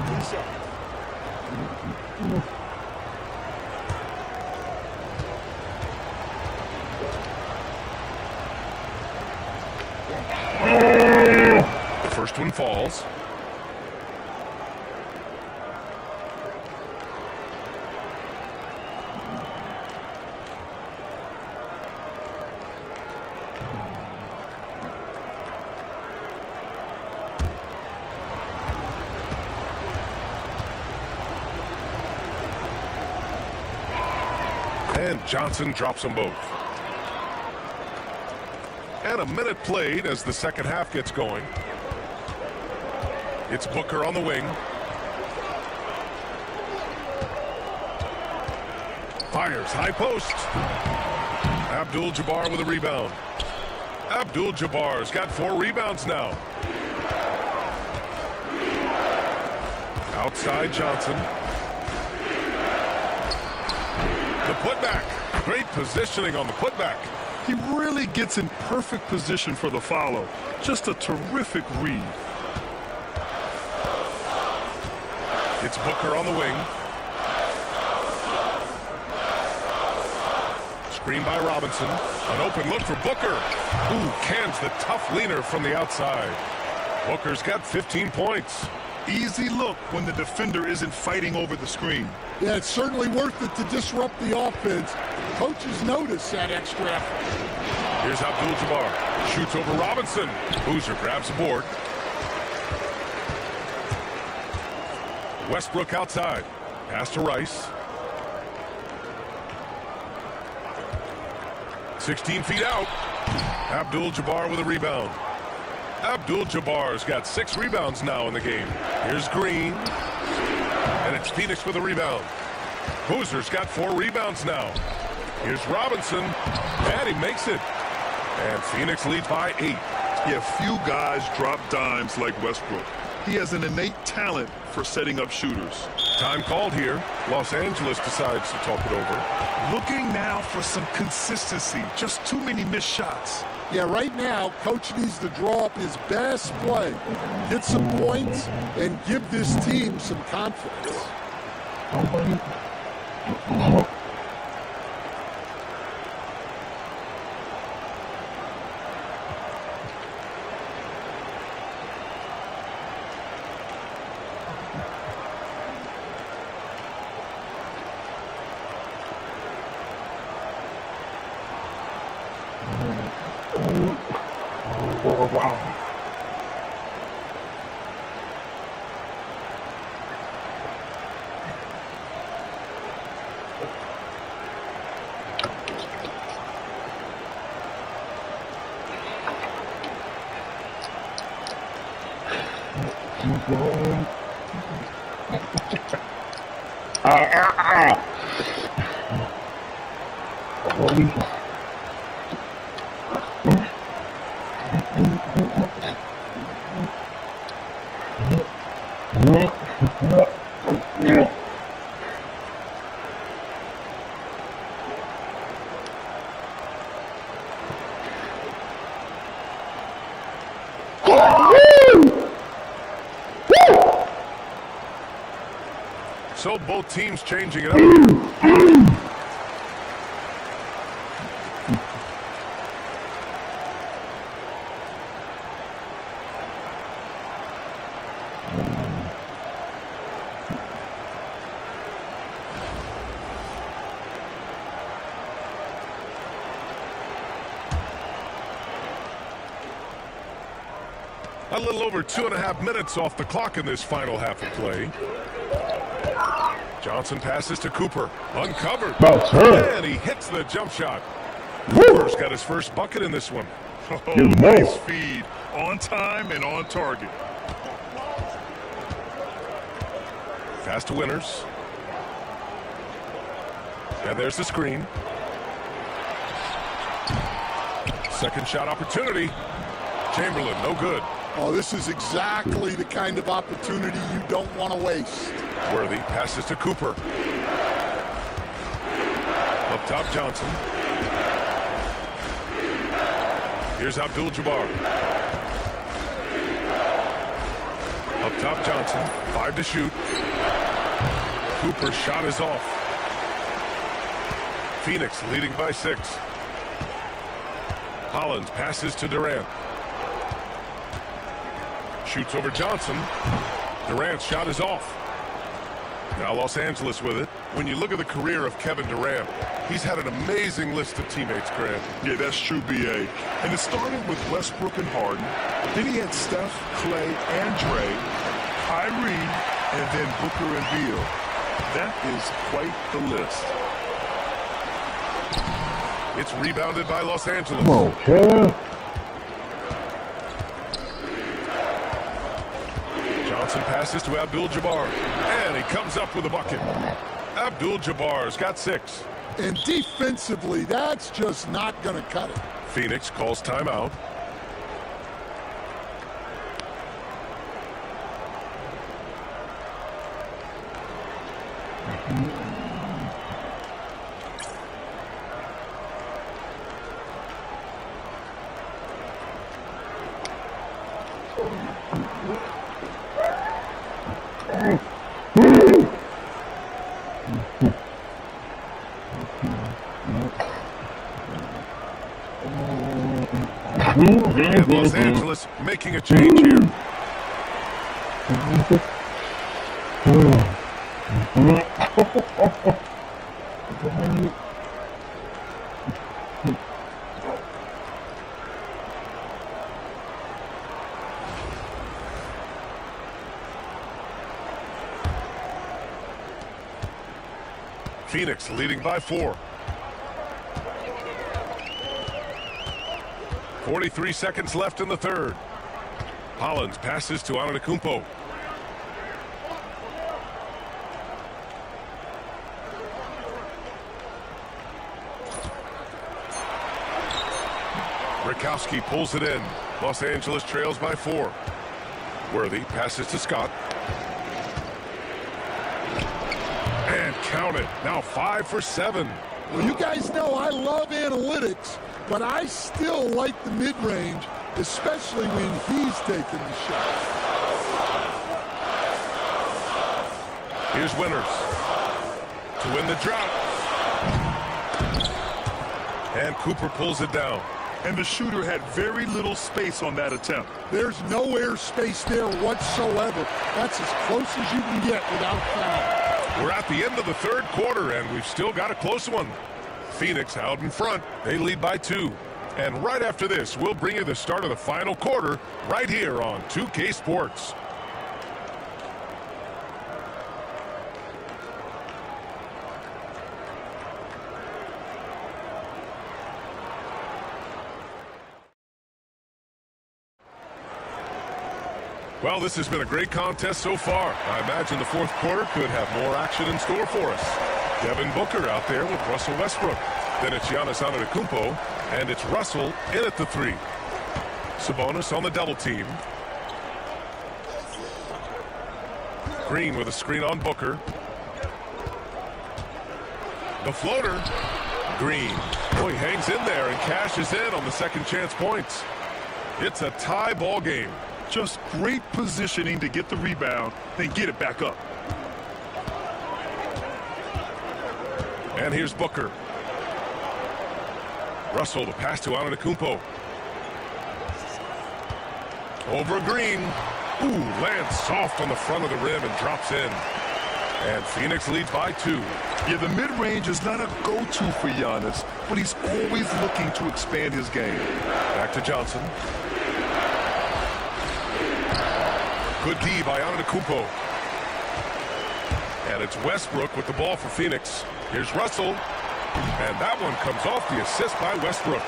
Good shot. The first one falls. And Johnson drops them both. And a minute played as the second half gets going. It's Booker on the wing. Fires high post. Abdul-Jabbar with a rebound. Abdul-Jabbar's got 4 rebounds now. Outside Johnson. The putback. Great positioning on the putback. He really gets in perfect position for the follow. Just a terrific read. It's Booker on the wing. Screen by Robinson. An open look for Booker. Ooh, cans the tough leaner from the outside. Booker's got 15 points. Easy look when the defender isn't fighting over the screen. Yeah, it's certainly worth it to disrupt the offense. Coaches notice that extra effort. Here's Abdul-Jabbar. Shoots over Robinson. Boozer grabs the board. Westbrook outside. Pass to Rice. 16 feet out. Abdul-Jabbar with a rebound. Abdul-Jabbar's got 6 rebounds now in the game. Here's Green. And it's Phoenix with a rebound. Boozer's got 4 rebounds now. Here's Robinson. And he makes it. And Phoenix leads by 8. Yeah, few guys drop dimes like Westbrook. He has an innate talent for setting up shooters. Time called here. Los Angeles decides to talk it over. Looking now for some consistency. Just too many missed shots. Yeah, right now, Coach needs to draw up his best play, get some points, and give this team some confidence. So both teams changing it up. A little over 2.5 minutes off the clock in this final half of play. Johnson passes to Cooper. Uncovered. And he hits the jump shot. Cooper's got his first bucket in this one. Oh, nice feed. On time and on target. Fast to Winters. And there's the screen. Second shot opportunity. Chamberlain, no good. Oh, this is exactly the kind of opportunity you don't want to waste. Worthy passes to Cooper. Up top, Johnson. Here's Abdul-Jabbar. Up top, Johnson. 5 to shoot. Cooper's shot is off. Phoenix leading by 6. Hollins passes to Durant. Shoots over Johnson. Durant's shot is off. Now Los Angeles with it. When you look at the career of Kevin Durant, he's had an amazing list of teammates, Grant. Yeah, that's true, B.A. And it started with Westbrook and Harden. Then he had Steph, Clay, and Dre, Kyrie, and then Booker and Beal. That is quite the list. It's rebounded by Los Angeles. Okay. Johnson passes to Abdul-Jabbar, and he comes up with a bucket. Abdul-Jabbar's got 6. And defensively, that's just not going to cut it. Phoenix calls timeout. And Los Angeles making a change here. Phoenix leading by 4. 43 seconds left in the third. Hollins passes to Antetokounmpo. Rakowski pulls it in. Los Angeles trails by 4. Worthy passes to Scott. And count it. Now 5 for 7. Well, you guys know I love analytics, but I still like the mid-range, especially when he's taking the shot. Here's Winters to win the drought. And Cooper pulls it down. And the shooter had very little space on that attempt. There's no air space there whatsoever. That's as close as you can get without foul. We're at the end of the third quarter, and we've still got a close one. Phoenix out in front. They lead by 2. And right after this, we'll bring you the start of the final quarter right here on 2K Sports. Well, this has been a great contest so far. I imagine the fourth quarter could have more action in store for us. Devin Booker out there with Russell Westbrook. Then it's Giannis Antetokounmpo, and it's Russell in at the 3. Sabonis on the double team. Green with a screen on Booker. The floater. Green. Oh, he hangs in there and cashes in on the second chance points. It's a tie ball game. Just great positioning to get the rebound, then get it back up. And here's Booker. Russell, the pass to Antetokounmpo. Over Green. Ooh, lands soft on the front of the rim and drops in. And Phoenix leads by 2. Yeah, the mid-range is not a go-to for Giannis, but he's always looking to expand his game. Back to Johnson. Good D by Antetokounmpo. And it's Westbrook with the ball for Phoenix. Here's Russell. And that one comes off the assist by Westbrook.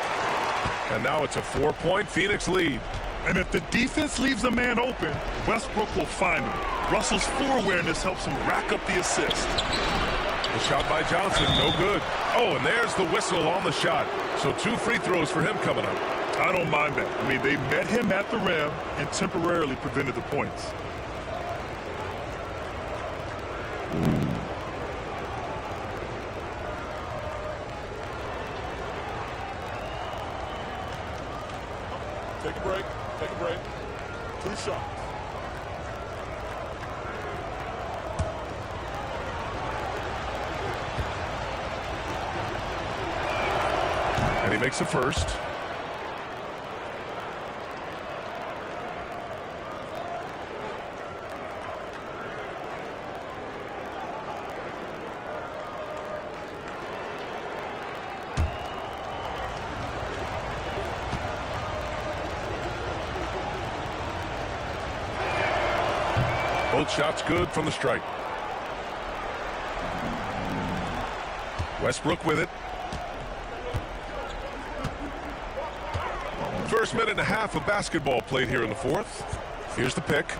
And now it's a 4-point Phoenix lead. And if the defense leaves a man open, Westbrook will find him. Russell's floor awareness helps him rack up the assist. The shot by Johnson, no good. Oh, and there's the whistle on the shot. So 2 free throws for him coming up. I don't mind that. I mean, they met him at the rim and temporarily prevented the points. Take a break. Take a break. 2 shots. And he makes the first. Both shots good from the stripe. Westbrook with it. First minute and a half of basketball played here in the fourth. Here's the pick.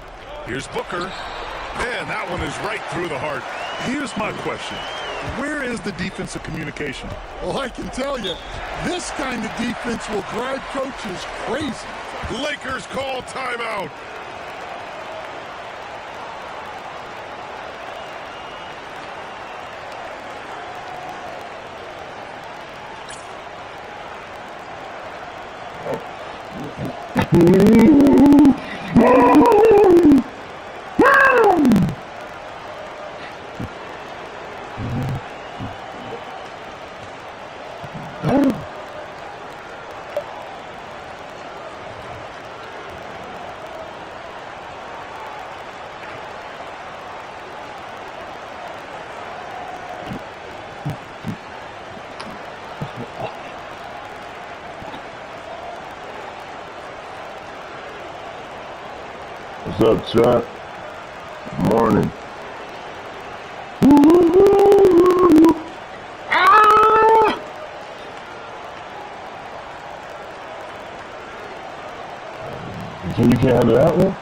Here's Booker. Man, that one is right through the heart. Here's my question. Where is the defensive communication? Well, I can tell you, this kind of defense will drive coaches crazy. Lakers call timeout. What's up, chat? Good morning. So you can't handle that one?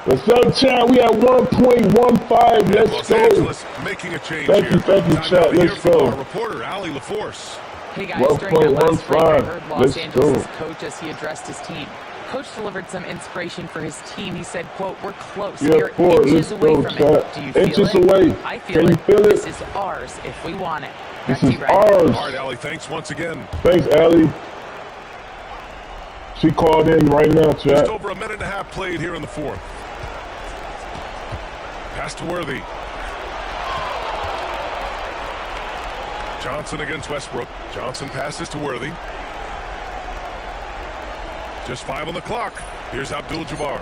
What's up, chat? We at 1.15. Let's go. Angeles making a change Thank you, chat. Let's go. Our reporter, Ali LaForce. Hey guys, during that last break, I heard Los Let's Angeles' go. coach as he addressed his team. Coach delivered some inspiration for his team. He said, quote, "We're close. Yeah, We're four. inches Let's away go, from chat. it. Do you feel Inches it? away. I feel Can it. you feel it? This is ours if we want it." This Back to is you, Ryan. ours. All right, Ali, thanks once again. Thanks, Allie. She called in right now, Just chat. over a minute and a half played here in the fourth. Pass to Worthy. Johnson against Westbrook. Johnson passes to Worthy. Just 5 on the clock. Here's Abdul-Jabbar.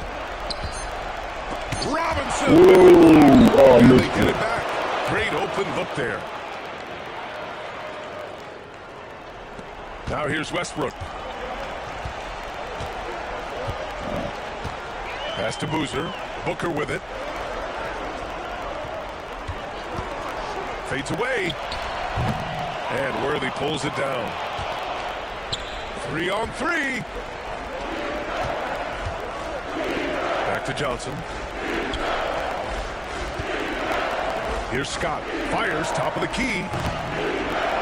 Robinson. Ooh, oh, Really missed get it. it back. Great open look there. Now here's Westbrook. Pass to Boozer. Booker with it. Fades away. And Worthy pulls it down. 3-on-3. Back to Johnson. Here's Scott. Fires top of the key.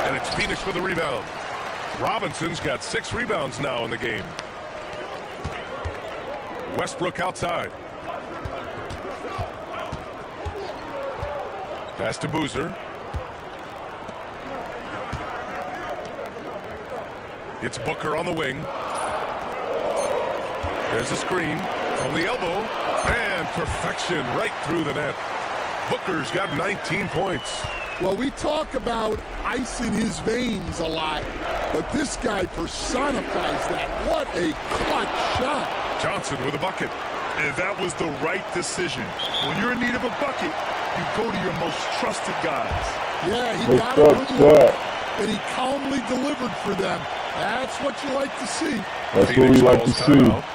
And it's Phoenix for the rebound. Robinson's got 6 rebounds now in the game. Westbrook outside. Pass to Boozer. It's Booker on the wing. There's a screen from the elbow. And perfection right through the net. Booker's got 19 points. Well, we talk about ice in his veins a lot, but this guy personifies that. What a clutch shot. Johnson with a bucket. And that was the right decision. When you're in need of a bucket, you go to your most trusted guys. Yeah, he got a good look, and he calmly delivered for them. That's what you like to see. That's what we like to see.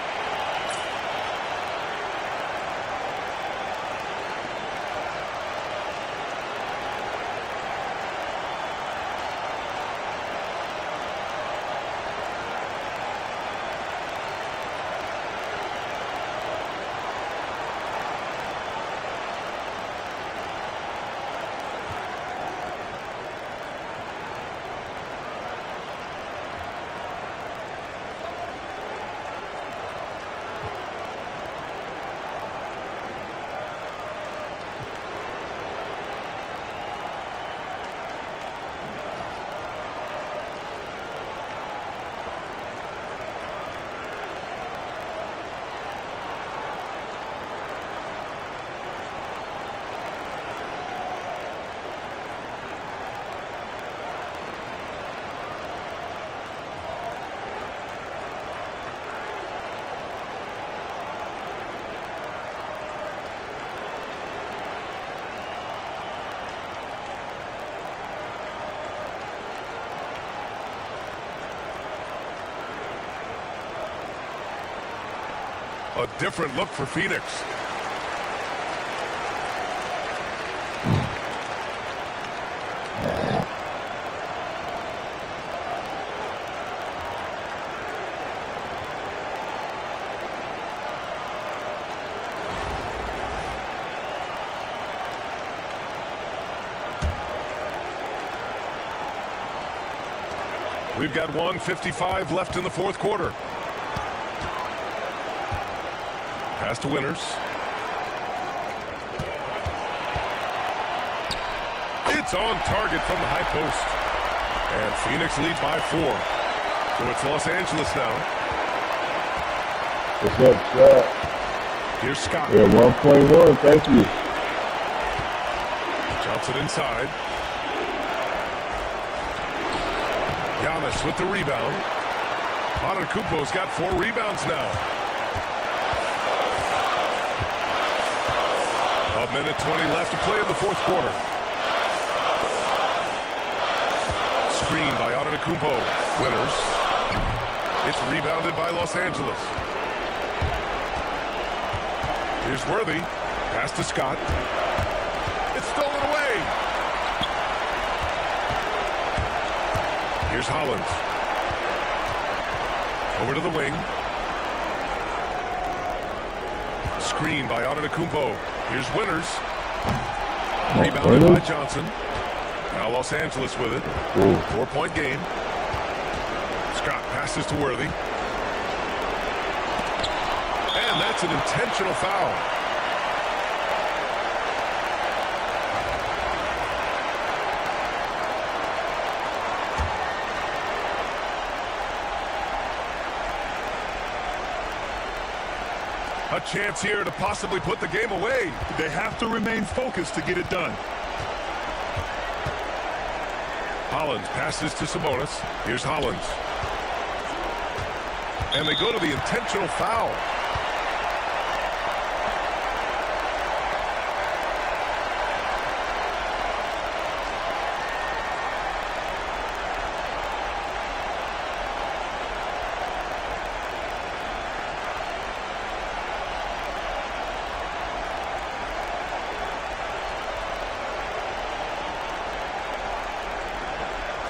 A different look for Phoenix. We've got 1:55 left in the fourth quarter. Pass to Winters. It's on target from the high post. And Phoenix leads by 4. So it's Los Angeles now. What's up, Scott? Here's Scott. Yeah, 1.1. Thank you. Johnson inside. Giannis with the rebound. Antetokounmpo's got 4 rebounds now. A minute 20 left to play in the fourth quarter. Screen by Antetokounmpo. Winters. It's rebounded by Los Angeles. Here's Worthy. Pass to Scott. It's stolen away. Here's Hollins. Over to the wing. Screen by Antetokounmpo. Here's Winters. Rebounded by Johnson. Now Los Angeles with it. 4-point game. Scott passes to Worthy. And that's an intentional foul. A chance here to possibly put the game away. They have to remain focused to get it done. Hollins passes to Sabonis. Here's Hollins. And they go to the intentional foul.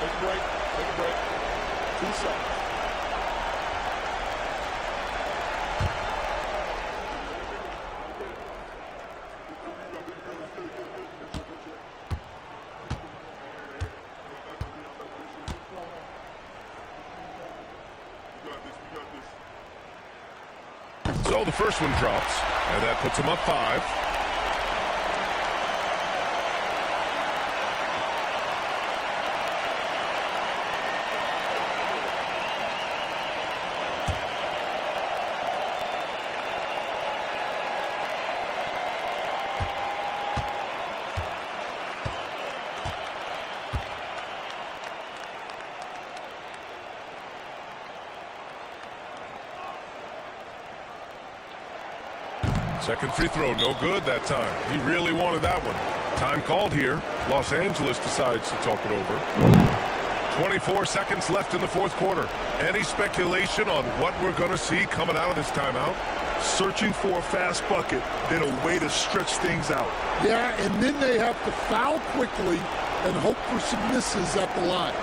Take a break. Take a break. 2 seconds. So the first one drops, and that puts him up 5. Second free throw, no good that time. He really wanted that one. Time called here. Los Angeles decides to talk it over. 24 seconds left in the fourth quarter. Any speculation on what we're going to see coming out of this timeout? Searching for a fast bucket, then a way to stretch things out. Yeah, and then they have to foul quickly and hope for some misses at the line.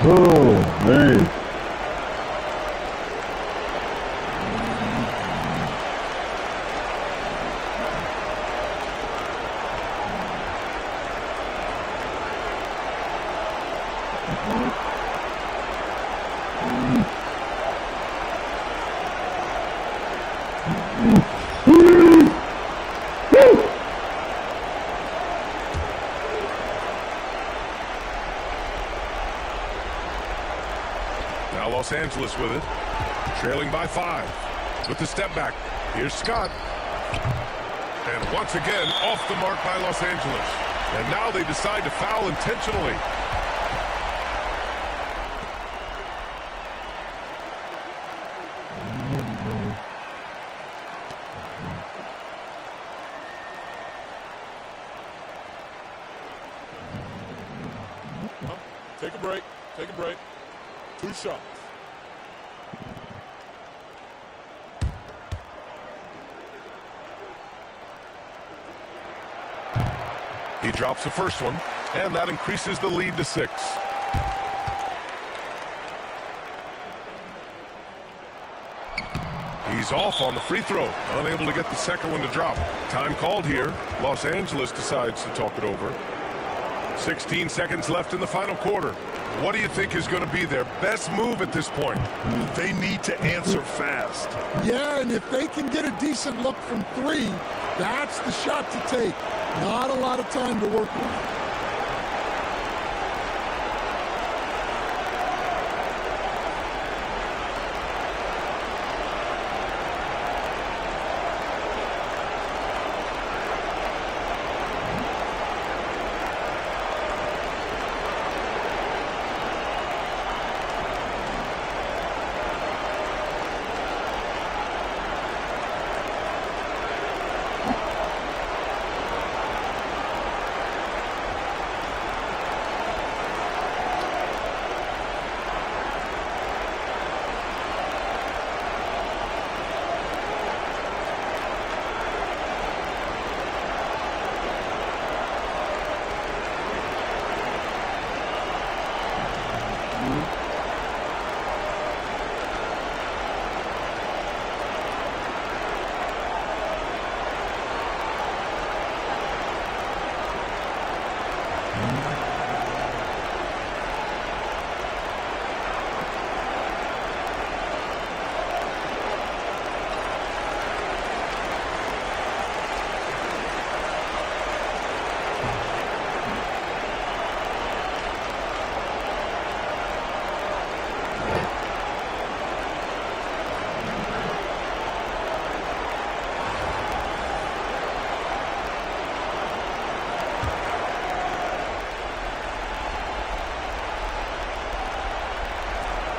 Oh, man. Now Los Angeles with it, trailing by 5. With the step back, here's Scott. And once again, off the mark by Los Angeles. And now they decide to foul intentionally. Take a break. Take a break. 2 shots. He drops the first one, and that increases the lead to 6. He's off on the free throw, unable to get the second one to drop. Time called here. Los Angeles decides to talk it over. 16 seconds left in the final quarter. What do you think is going to be their best move at this point? They need to answer fast. Yeah, and if they can get a decent look from 3, that's the shot to take. Not a lot of time to work with.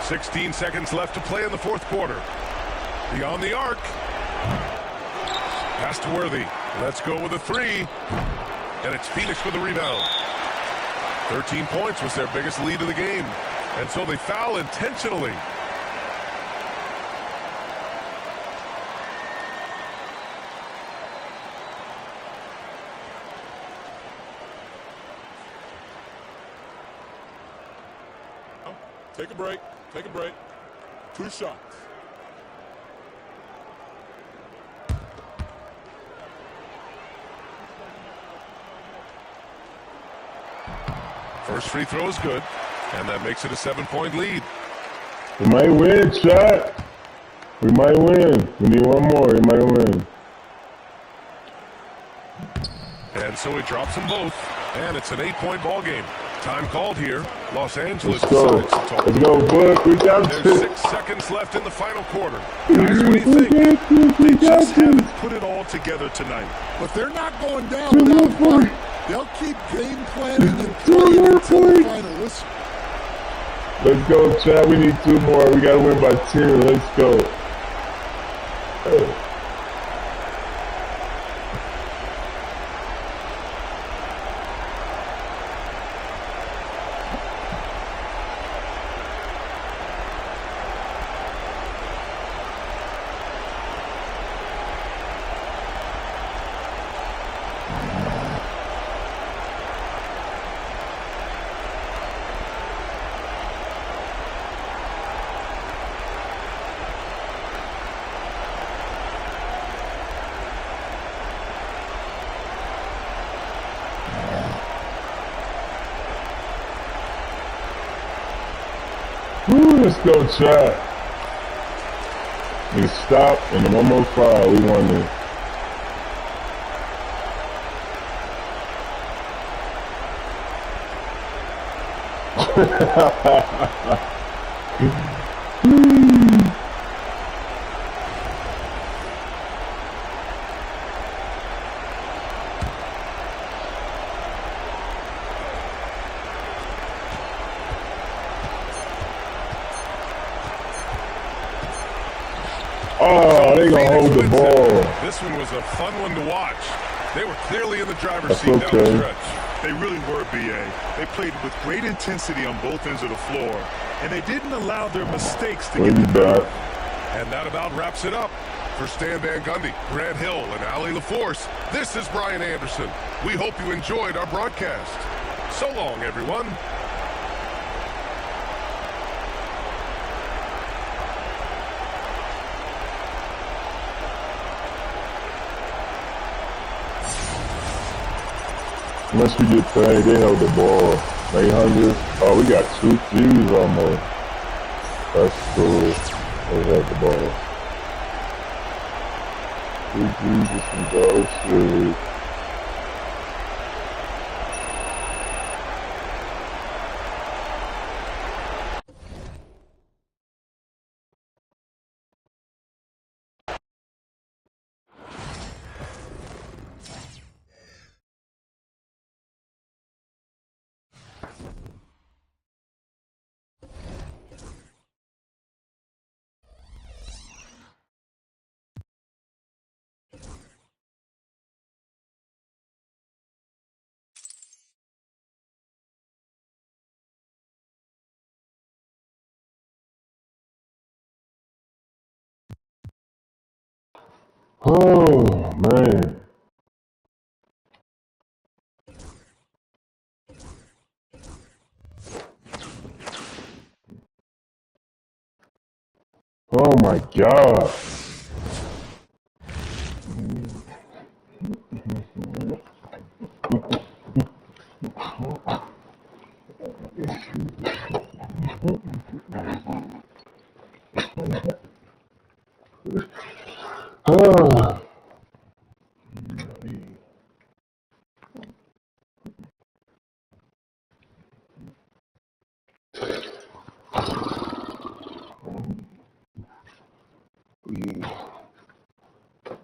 $16 seconds left to play in the fourth quarter. Beyond the arc. Pass to Worthy. Let's go with a 3. And it's Phoenix with the rebound. 13 points was their biggest lead of the game. And so they foul intentionally. Take a break. Take a break. 2 shots. First free throw is good, and that makes it a 7-point lead. We might win, chat. We might win. We need one more. We might win. And so he drops them both, and it's an 8-point ball game. Time called here. Los Angeles Let's go. decides to talk. Let's go, Book. We got There's 6 seconds left in the final quarter. Guys, what do you think? They just haven't put it all together tonight. But they're not going down without a fight. They'll keep game planning and playing until the final whistle. Let's go, chat. We need 2 more. We got to win by 10. Let's go. Let's go, chat. We stop, and then 1 more foul. We won this. Oh, they gonna hold the ball. This one was a fun one to watch. They were clearly in the driver's That's seat down the okay. stretch. They really were, B.A. They played with great intensity on both ends of the floor, and they didn't allow their mistakes to get them better. And that about wraps it up. For Stan Van Gundy, Grant Hill, and Ali LaForce, this is Brian Anderson. We hope you enjoyed our broadcast. So long, everyone. Once we get paid, they held the ball. 800. Oh, we got 2 threes almost. That's cool. They held the ball. 2 threes with some goals. Sweet. Oh, man. Oh, my God. Ah.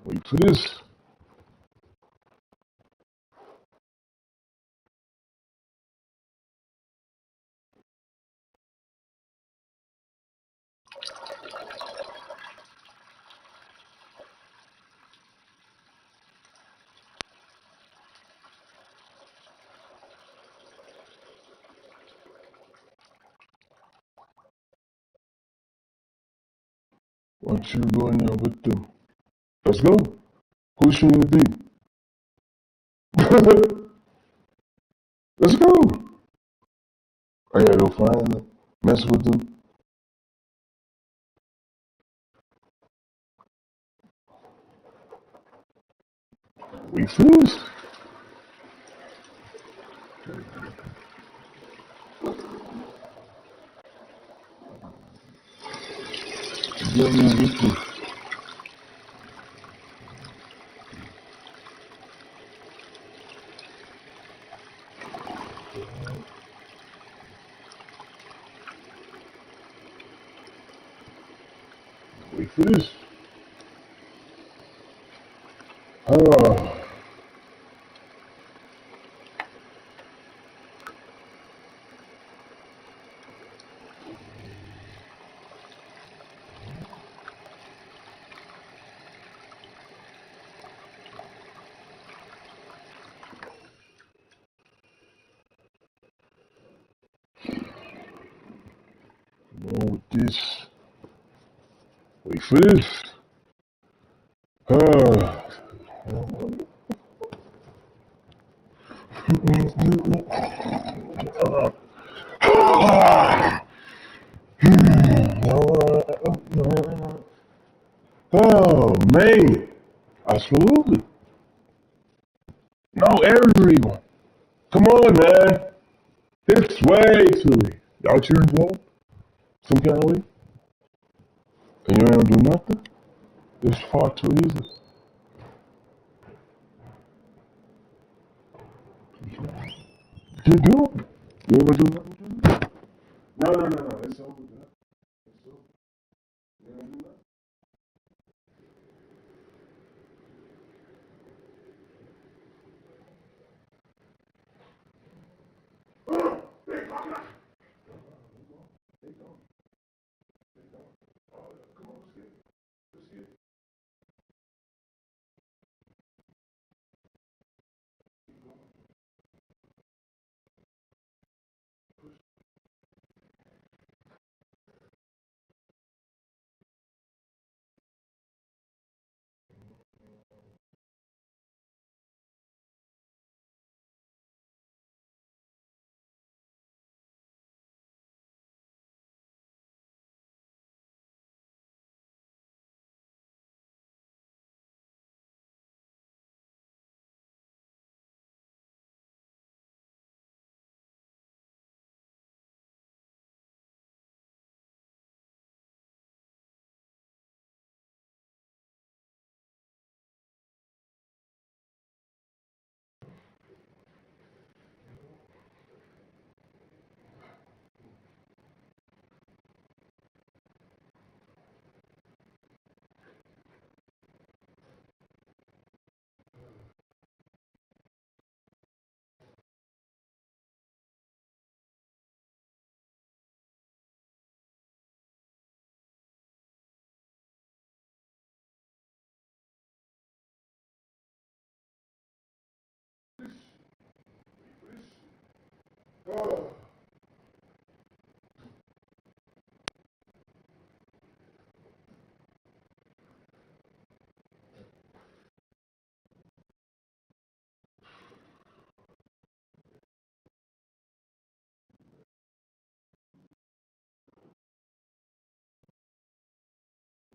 Wait for this. Why don't you go in there with them? Let's go. Who's shooting the deep? Let's go. I gotta go find them. Mess with them. We finish. Yeah, man, we finish. Wait for this. Oh. Wrong with this. Wait for this. Oh, man. Absolutely. No, everyone. Come on, man. It's way too late. Y'all cheering for some kind of way? And you ain't gonna do nothing? It's far too easy. Keep doing it. You ain't gonna do nothing? No. It's over. It's over. You ain't gonna do nothing?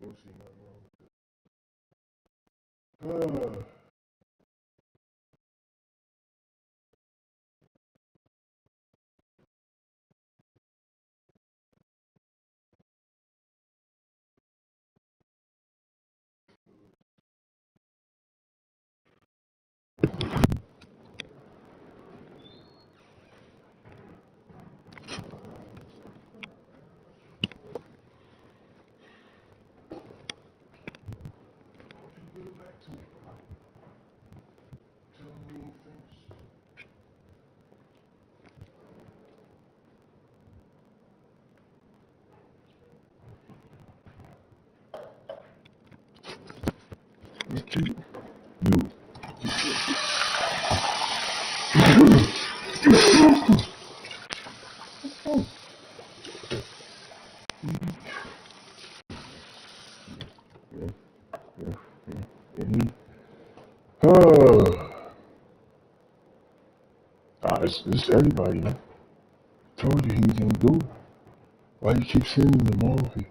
Don't see nothing wrong with it. You. It's everybody, man. Told you he was gonna do it. Why you keep sending them all here?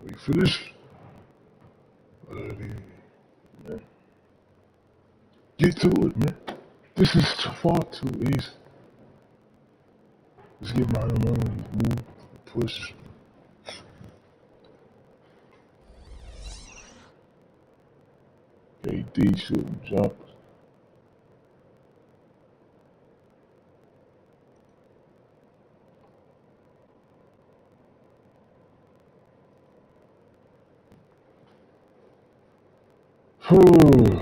Wait for this. Man. Get to it, man. This is far too easy. Let's get my own move, push. AD shooting jumpers. Woo!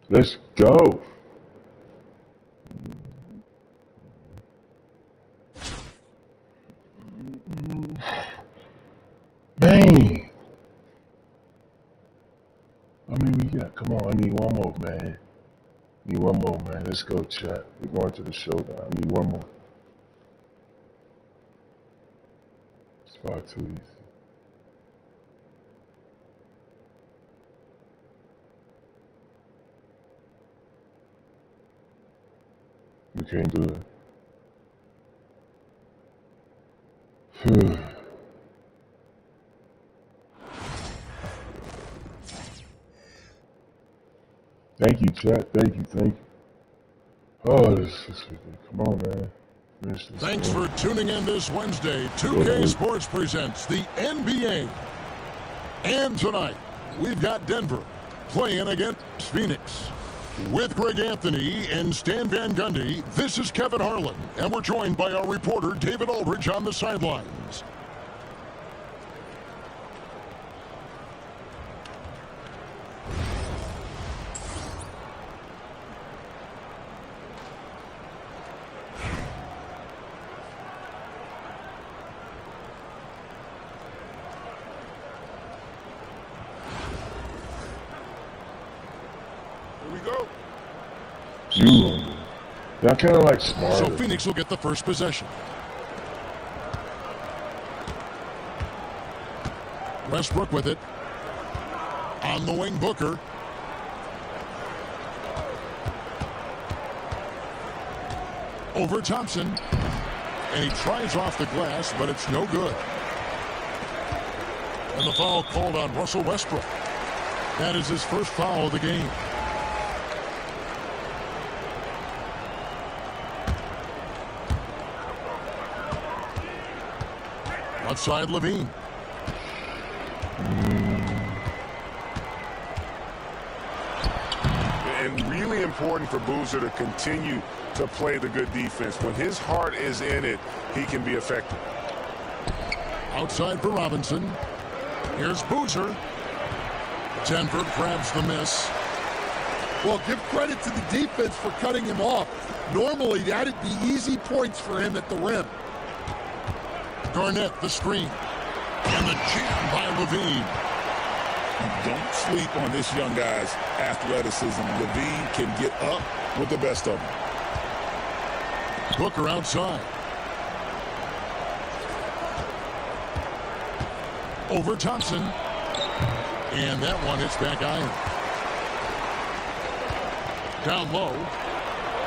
Let's go. Man. I mean, we got, come on, I need one more, man. Need one more, man. Let's go, chat. We're going to the showdown. I need one more. It's far too easy. We can't do it. Thank you, chat. Thank you. Oh, this is come on, man. Thanks for tuning in this Wednesday. 2K Sports presents the NBA. And tonight, we've got Denver playing against Phoenix. With Greg Anthony and Stan Van Gundy, this is Kevin Harlan, and we're joined by our reporter, David Aldridge, on the sidelines. Y'all kind of like smart. So Phoenix will get the first possession. Westbrook with it. On the wing, Booker. Over Thompson. And he tries off the glass, but it's no good. And the foul called on Russell Westbrook. That is his first foul of the game. Outside Levine. And really important for Boozer to continue to play the good defense. When his heart is in it, he can be effective. Outside for Robinson. Here's Boozer. Denver grabs the miss. Well, give credit to the defense for cutting him off. Normally, that'd be easy points for him at the rim. Garnett, the screen. And the jam by Levine. Don't sleep on this young guy's athleticism. Levine can get up with the best of them. Booker outside. Over Thompson. And that one hits back iron. Down low.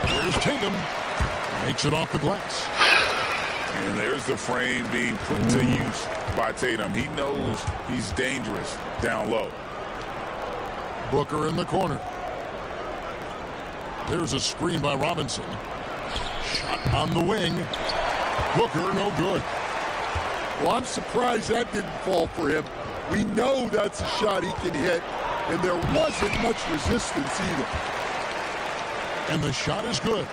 Here's Tatum. Makes it off the glass. And there's the frame being put to use by Tatum. He knows he's dangerous down low. Booker in the corner. There's a screen by Robinson. Shot on the wing. Booker, no good. Well, I'm surprised that didn't fall for him. We know that's a shot he can hit, and there wasn't much resistance either. And the shot is good.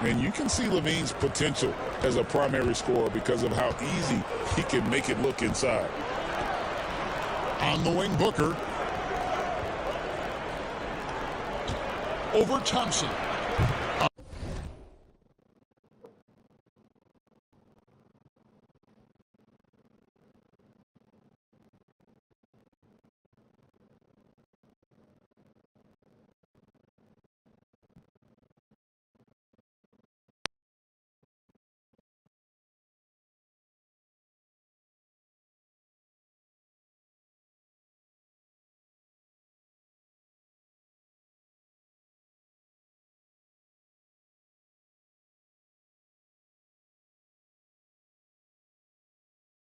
And you can see Levine's potential as a primary scorer because of how easy he can make it look inside. On the wing, Booker. Over Thompson.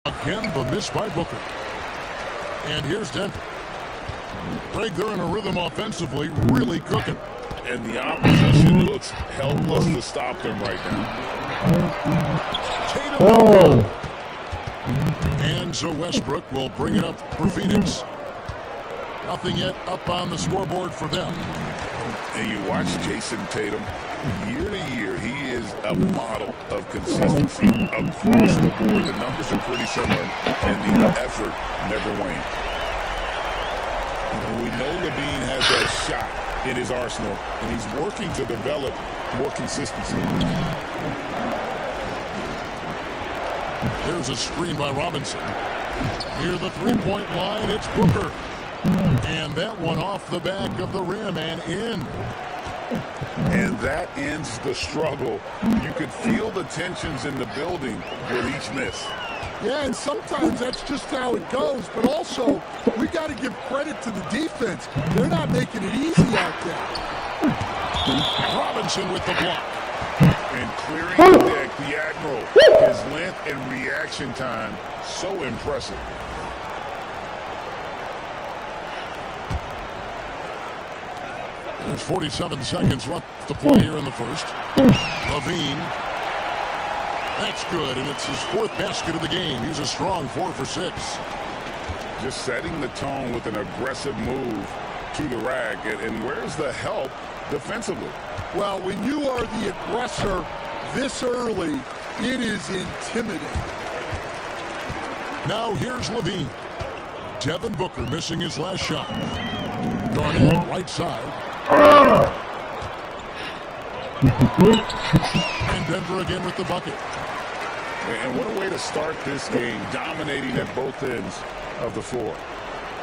Again, the miss by Booker. And here's Denver. Greg, they're in a rhythm offensively, really cooking. And the opposition looks helpless to stop them right now. Tatum. And so Westbrook will bring it up for Phoenix. Nothing yet up on the scoreboard for them. And you watch Jason Tatum. Year to year, he is a model of consistency across the board. The numbers are pretty similar, and the effort never wanes. We know Levine has that shot in his arsenal, and he's working to develop more consistency. There's a screen by Robinson. Near the three-point line, it's Booker. And that one off the back of the rim and in. And that ends the struggle. You could feel the tensions in the building with each miss. Yeah, and sometimes that's just how it goes. But also, we got to give credit to the defense. They're not making it easy out there. Robinson with the block. And clearing the deck, the Admiral. His length and reaction time, so impressive. There's 47 seconds left to play here in the first. Levine. That's good, and it's his fourth basket of the game. He's a strong 4 for 6. Just setting the tone with an aggressive move to the rack. And where's the help defensively? Well, when you are the aggressor this early, it is intimidating. Now here's Levine. Devin Booker missing his last shot. Durant, right side. And Denver again with the bucket. And what a way to start this game, dominating at both ends of the floor.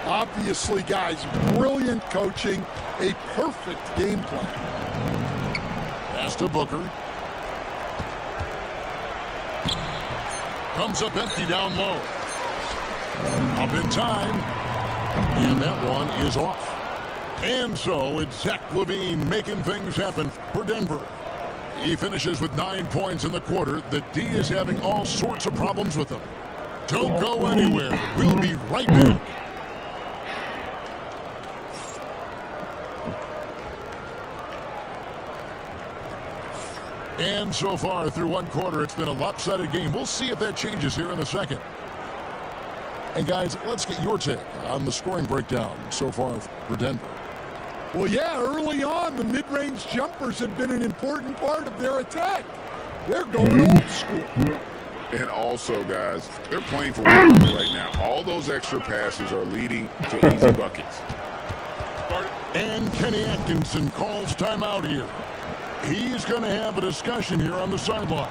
Obviously, guys, brilliant coaching, a perfect game plan. Pass to Booker. Comes up empty down low. Up in time. And that one is off. And so it's Zach LaVine making things happen for Denver. He finishes with 9 points in the quarter. The D is having all sorts of problems with him. Don't go anywhere. We'll be right back. And so far through one quarter, it's been a lopsided game. We'll see if that changes here in a second. And guys, let's get your take on the scoring breakdown so far for Denver. Well, yeah, early on, the mid-range jumpers have been an important part of their attack. They're going old school. And also, guys, they're playing for one right now. All those extra passes are leading to easy buckets. And Kenny Atkinson calls timeout here. He's going to have a discussion here on the sideline.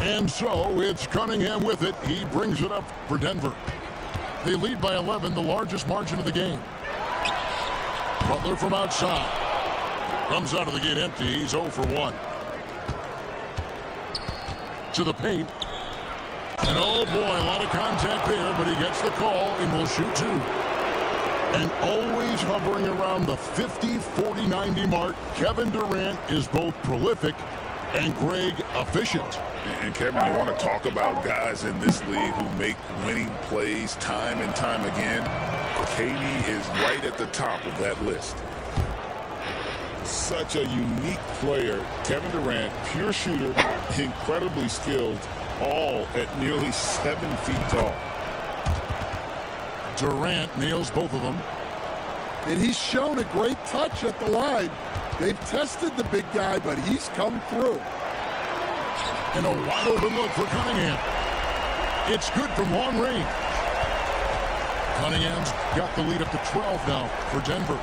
And so it's Cunningham with it. He brings it up for Denver. They lead by 11, the largest margin of the game. Butler from outside. Comes out of the gate empty. He's 0 for 1. To the paint. And oh boy, a lot of contact there, but he gets the call and will shoot 2. And always hovering around the 50, 40, 90 mark, Kevin Durant is both prolific and Greg efficient. And Kevin, you want to talk about guys in this league who make winning plays time and time again? KD is right at the top of that list. Such a unique player. Kevin Durant, pure shooter, incredibly skilled, all at nearly 7 feet tall. Durant nails both of them. And he's shown a great touch at the line. They've tested the big guy, but he's come through. And a wide open look for Cunningham. It's good from long range. Cunningham's got the lead up to 12 now for Denver.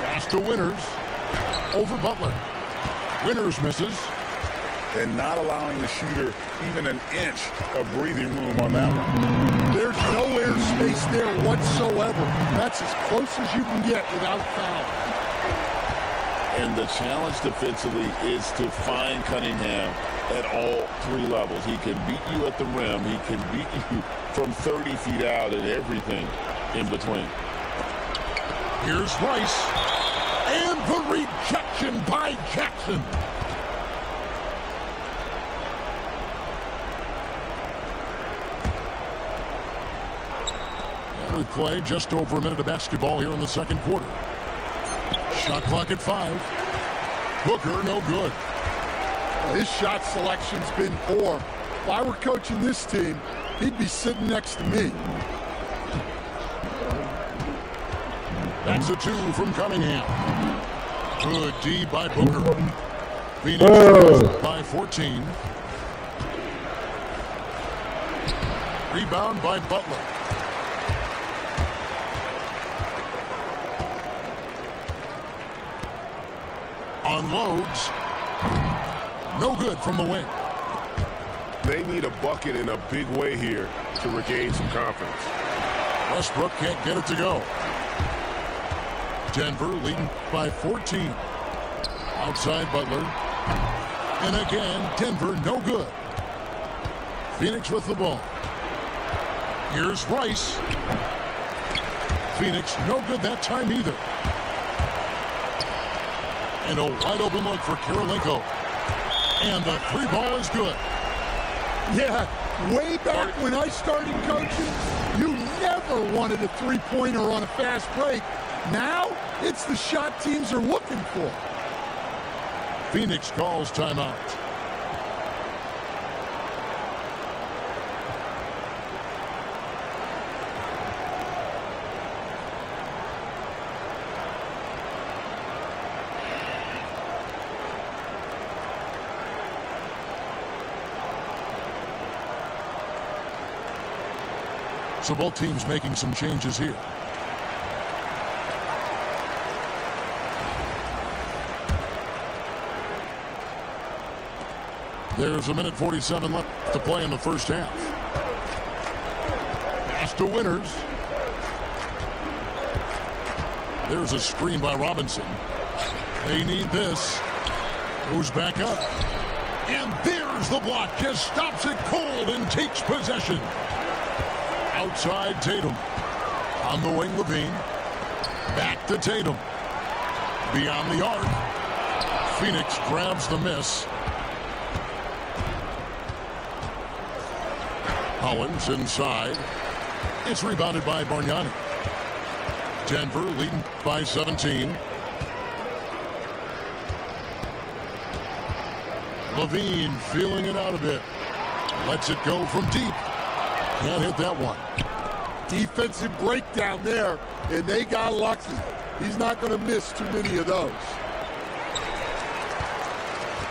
Pass to Winters. Over Butler. Winters misses. and not allowing the shooter even an inch of breathing room on that one. There's no air space there whatsoever. That's as close as you can get without foul. And the challenge defensively is to find Cunningham at all three levels. He can beat you at the rim. He can beat you from 30 feet out and everything in between. Here's Rice. And the rejection by Jackson. And we play just over a minute of basketball here in the second quarter. Shot clock at 5. Booker, no good. His shot selection's been poor. If I were coaching this team, he'd be sitting next to me. That's a 2 from Cunningham. Good D by Booker. Phoenix by 14. Rebound by Butler. Unloads. No good from the wing. They need a bucket in a big way here to regain some confidence. Westbrook can't get it to go. Denver leading by 14. Outside Butler. And again, Denver no good. Phoenix with the ball. Here's Rice. Phoenix no good that time either. And a wide open look for Karolinko. And the 3 ball is good. Yeah, way back when I started coaching, you never wanted a 3-pointer on a fast break. Now, it's the shot teams are looking for. Phoenix calls timeout. So both teams making some changes here. There's a minute 47 left to play in the first half. Pass to Winters. There's a screen by Robinson. They need this. Goes back up. And there's the block. Just stops it cold and takes possession. Outside Tatum. On the wing, Levine. Back to Tatum. Beyond the arc. Phoenix grabs the miss. Collins inside. It's rebounded by Bargnani. Denver leading by 17. Levine feeling it out a bit. Lets it go from deep. Can't hit that one. Defensive breakdown there, and they got lucky. He's not going to miss too many of those.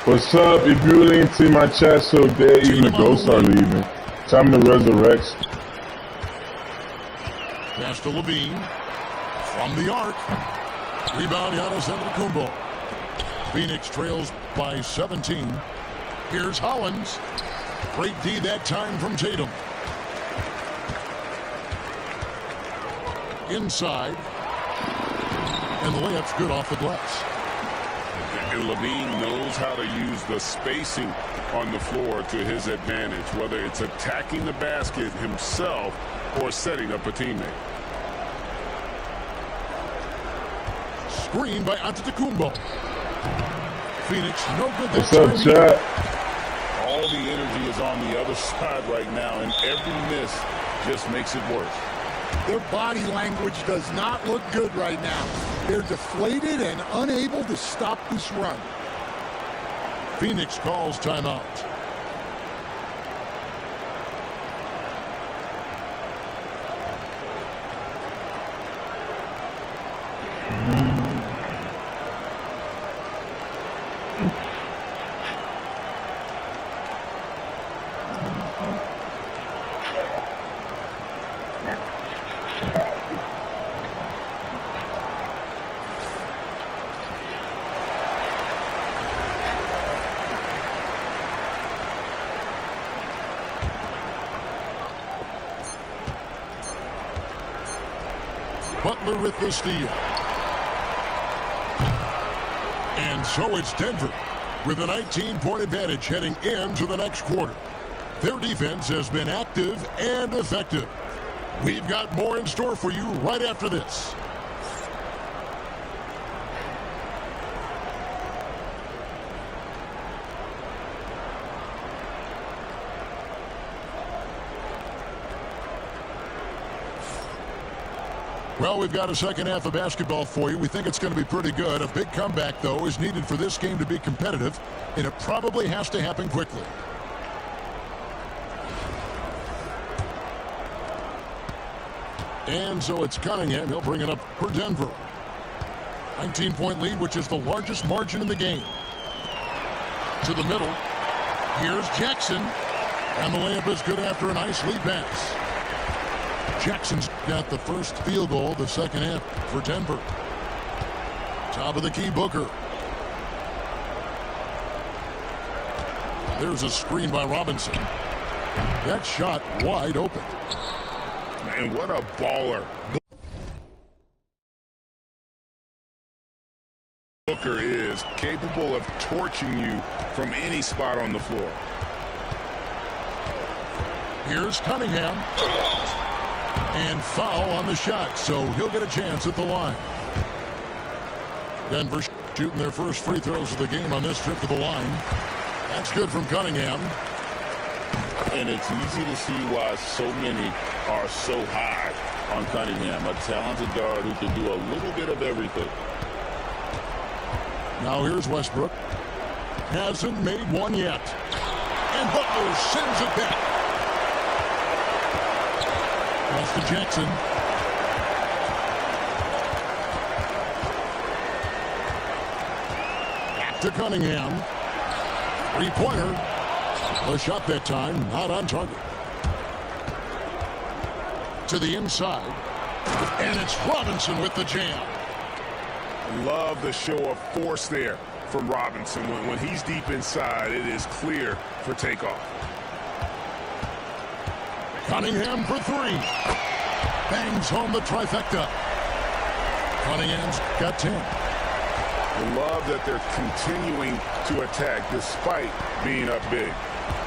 What's up? If you really didn't see my chat so dead, even the ghosts are leaving. Time to resurrect. Pass to Levine. From the arc. Rebound Giannis Antetokounmpo. Phoenix trails by 17. Here's Hollins. Great D that time from Tatum. Inside. And the layup's good off the glass. And Levine knows how to use the spacing on the floor to his advantage, whether it's attacking the basket himself or setting up a teammate. Screen by Antetokounmpo. Phoenix no good. What's up, chat? All the energy is on the other side right now, and every miss just makes it worse. Their body language does not look good right now. They're deflated and unable to stop this run. Phoenix calls timeout. Butler with the steal. And so it's Denver with a 19-point advantage heading into the next quarter. Their defense has been active and effective. We've got more in store for you right after this. Well, we've got a second half of basketball for you. We think it's going to be pretty good. A big comeback, though, is needed for this game to be competitive, and it probably has to happen quickly. And so it's Cunningham. He'll bring it up for Denver. 19-point lead, which is the largest margin in the game. To the middle. Here's Jackson. And the layup is good after a nice lead pass. Jackson's got the first field goal of the second half for Denver. Top of the key, Booker. There's a screen by Robinson. That shot wide open. Man, what a baller. Booker is capable of torching you from any spot on the floor. Here's Cunningham. And foul on the shot, so he'll get a chance at the line. Denver shooting their first free throws of the game on this trip to the line. That's good from Cunningham. And it's easy to see why so many are so high on Cunningham, a talented guard who can do a little bit of everything. Now here's Westbrook. Hasn't made one yet. And Butler sends it back. Pass to Jackson. Back to Cunningham. Three-pointer. A shot that time, not on target. To the inside. And it's Robinson with the jam. Love the show of force there from Robinson. When he's deep inside, it is clear for takeoff. Cunningham for three. Bangs home the trifecta. Cunningham's got 10. Love that they're continuing to attack despite being up big.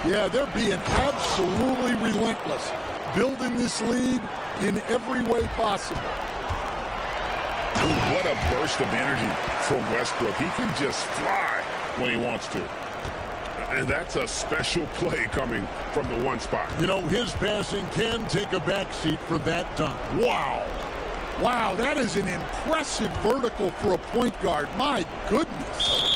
Yeah, they're being absolutely relentless, building this lead in every way possible. Ooh, what a burst of energy from Westbrook. He can just fly when he wants to. And that's a special play coming from the one spot. You know, his passing can take a backseat for that dunk. Wow. Wow, that is an impressive vertical for a point guard. My goodness.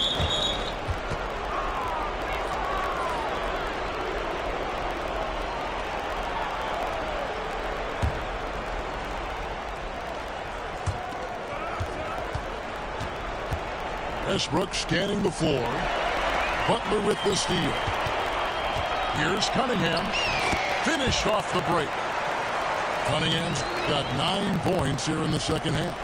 Westbrook scanning the floor. Butler with the steal. Here's Cunningham. Finish off the break. Cunningham's got 9 points here in the second half.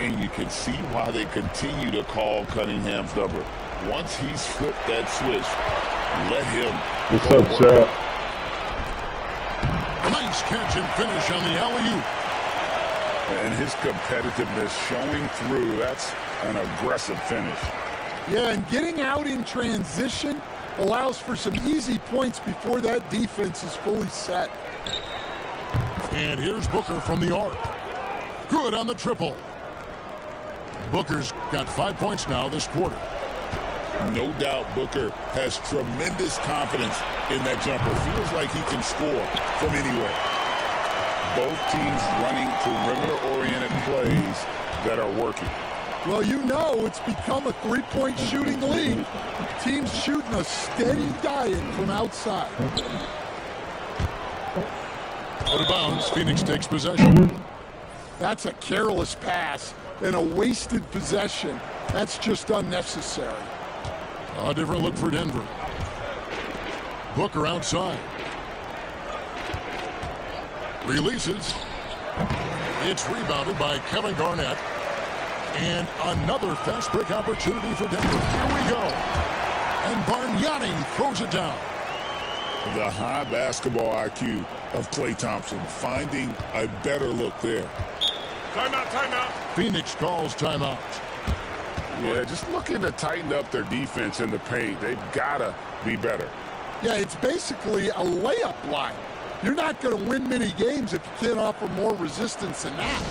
And you can see why they continue to call Cunningham's number. Once he's flipped that switch, let him. What's up, Chad? Nice catch and finish on the alley-oop. And his competitiveness showing through. That's an aggressive finish. Yeah, and getting out in transition allows for some easy points before that defense is fully set. And here's Booker from the arc. Good on the triple. Booker's got 5 points now this quarter. No doubt Booker has tremendous confidence in that jumper. Feels like he can score from anywhere. Both teams running perimeter-oriented plays that are working. Well, you know it's become a three-point shooting league. Teams shooting a steady diet from outside. Out of bounds, Phoenix takes possession. That's a careless pass and a wasted possession. That's just unnecessary. A different look for Denver. Booker outside. Releases. It's rebounded by Kevin Garnett. And another fast break opportunity for Denver. Here we go. And Bargnani throws it down. The high basketball IQ of Klay Thompson finding a better look there. Timeout. Phoenix calls timeout. Yeah, just looking to tighten up their defense in the paint. They've got to be better. Yeah, it's basically a layup line. You're not going to win many games if you can't offer more resistance than that.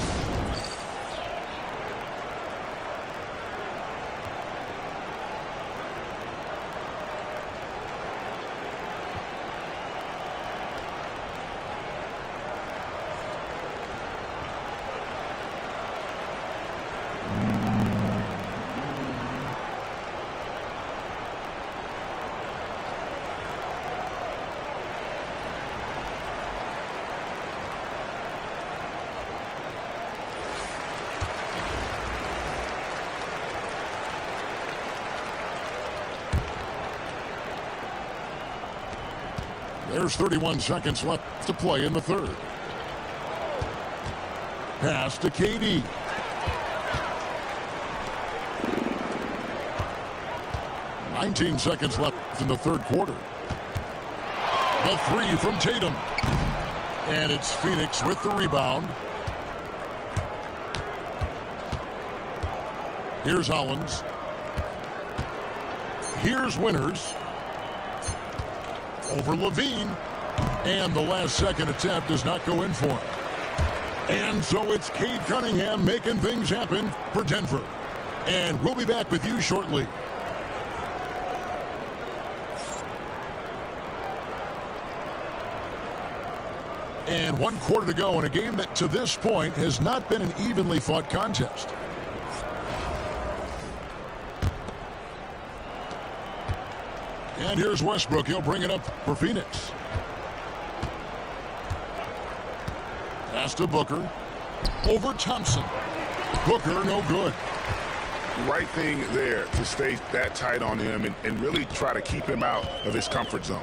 There's 31 seconds left to play in the third. Pass to KD. "19 seconds left in the third quarter. The three from Tatum. And it's Phoenix with the rebound. Here's Hollins. Here's Winters. Over Levine. And the last second attempt does not go in for him. And so it's Cade Cunningham making things happen for Denver. And we'll be back with you shortly. And 1 quarter to go in a game that to this point has not been an evenly fought contest. And here's Westbrook. He'll bring it up for Phoenix. Pass to Booker. Over Thompson. Booker, no good. Right thing there to stay that tight on him and really try to keep him out of his comfort zone.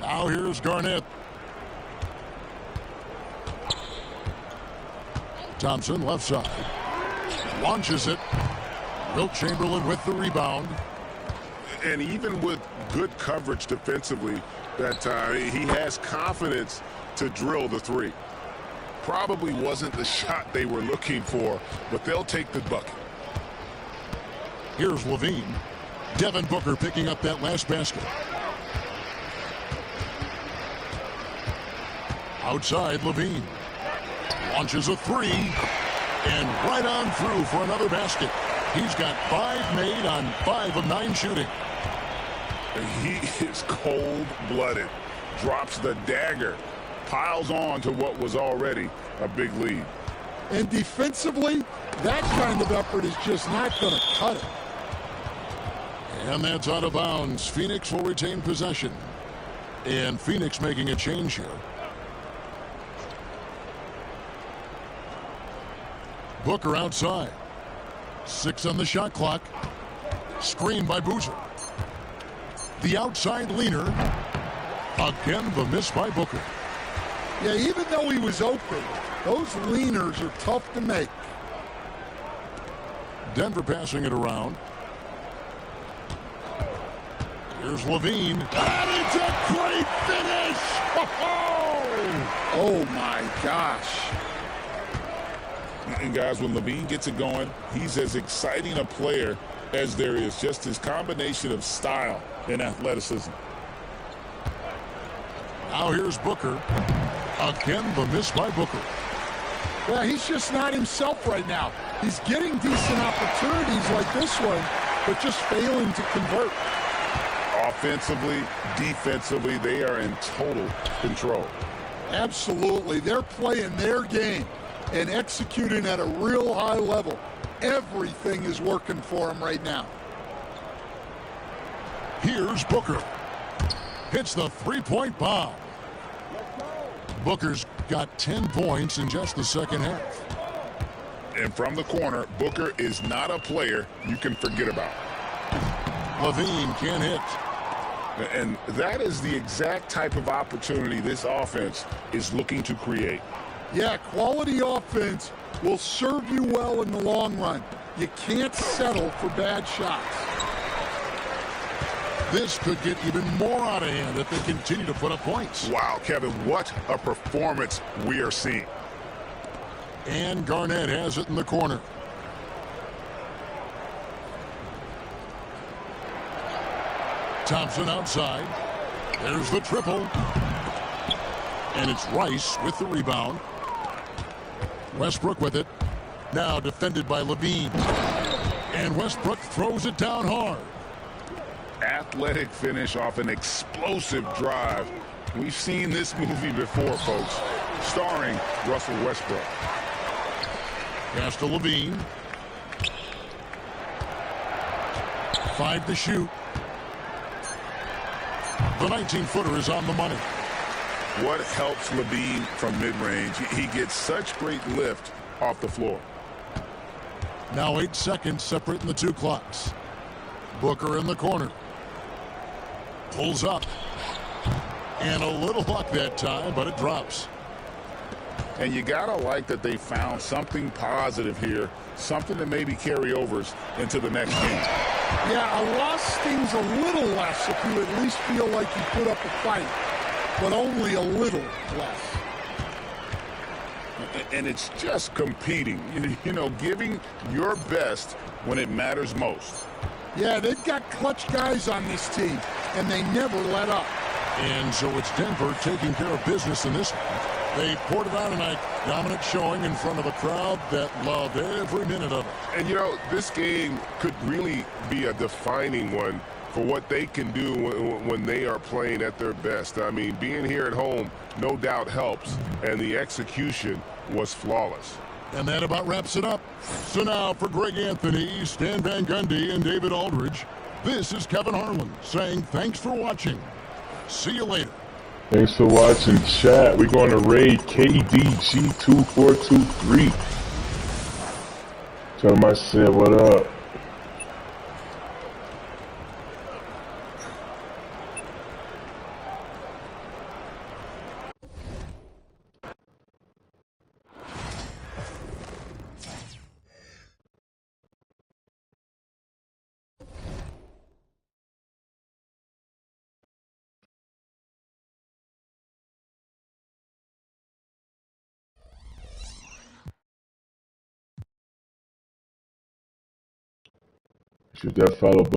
Now here's Garnett. Thompson left side. Launches it. Wilt Chamberlain with the rebound. And even with good coverage defensively, that he has confidence to drill the three. Probably wasn't the shot they were looking for, but they'll take the bucket. Here's Levine. Devin Booker picking up that last basket. Outside, Levine. Launches a three. And right on through for another basket. He's got 5 made on 5 of 9 shooting. He is cold-blooded. Drops the dagger. Piles on to what was already a big lead. And defensively, that kind of effort is just not going to cut it. And that's out of bounds. Phoenix will retain possession. And Phoenix making a change here. Booker outside. 6 on the shot clock. Screen by Boozer. The outside leaner. Again, the miss by Booker. Yeah, even though he was open, those leaners are tough to make. Denver passing it around. Here's Levine. And it's a great finish! Oh my gosh. And guys, when Levine gets it going, he's as exciting a player as there is. Just his combination of style and athleticism. Now here's Booker. Again, the miss by Booker. Yeah, he's just not himself right now. He's getting decent opportunities like this one, but just failing to convert. Offensively, defensively, they are in total control. Absolutely. They're playing their game and executing at a real high level. Everything is working for them right now. Here's Booker. Hits the three-point bomb. Booker's got 10 points in just the second half. And from the corner, Booker is not a player you can forget about. Levine can't hit. And that is the exact type of opportunity this offense is looking to create. Yeah, quality offense will serve you well in the long run. You can't settle for bad shots. This could get even more out of hand if they continue to put up points. Wow, Kevin, what a performance we are seeing. And Garnett has it in the corner. Thompson outside. There's the triple. And it's Rice with the rebound. Westbrook with it. Now defended by Levine. And Westbrook throws it down hard. Athletic finish off an explosive drive. We've seen this movie before, folks, starring Russell Westbrook. Pass to Levine. 5 to shoot. The 19-footer is on the money. What helps Levine from mid-range? He gets such great lift off the floor. Now 8 seconds separating the two clocks. Booker in the corner. Pulls up. And a little luck that time, but it drops. And you gotta like that they found something positive here, something that maybe carry overs into the next game. Yeah, a loss stings a little less if you at least feel like you put up a fight, but only a little less. And it's just competing, you know, giving your best when it matters most. Yeah, they've got clutch guys on this team, and they never let up. And so it's Denver taking care of business in this one. They poured it on tonight. Dominant showing in front of a crowd that loved every minute of it. And, you know, this game could really be a defining one for what they can do when they are playing at their best. I mean, being here at home no doubt helps, and the execution was flawless. And that about wraps it up. So now for Greg Anthony, Stan Van Gundy, and David Aldridge, this is Kevin Harlan saying thanks for watching. See you later. Thanks for watching, chat. We're going to raid KDG2423. Tell him I said what up. Shoot that follow button.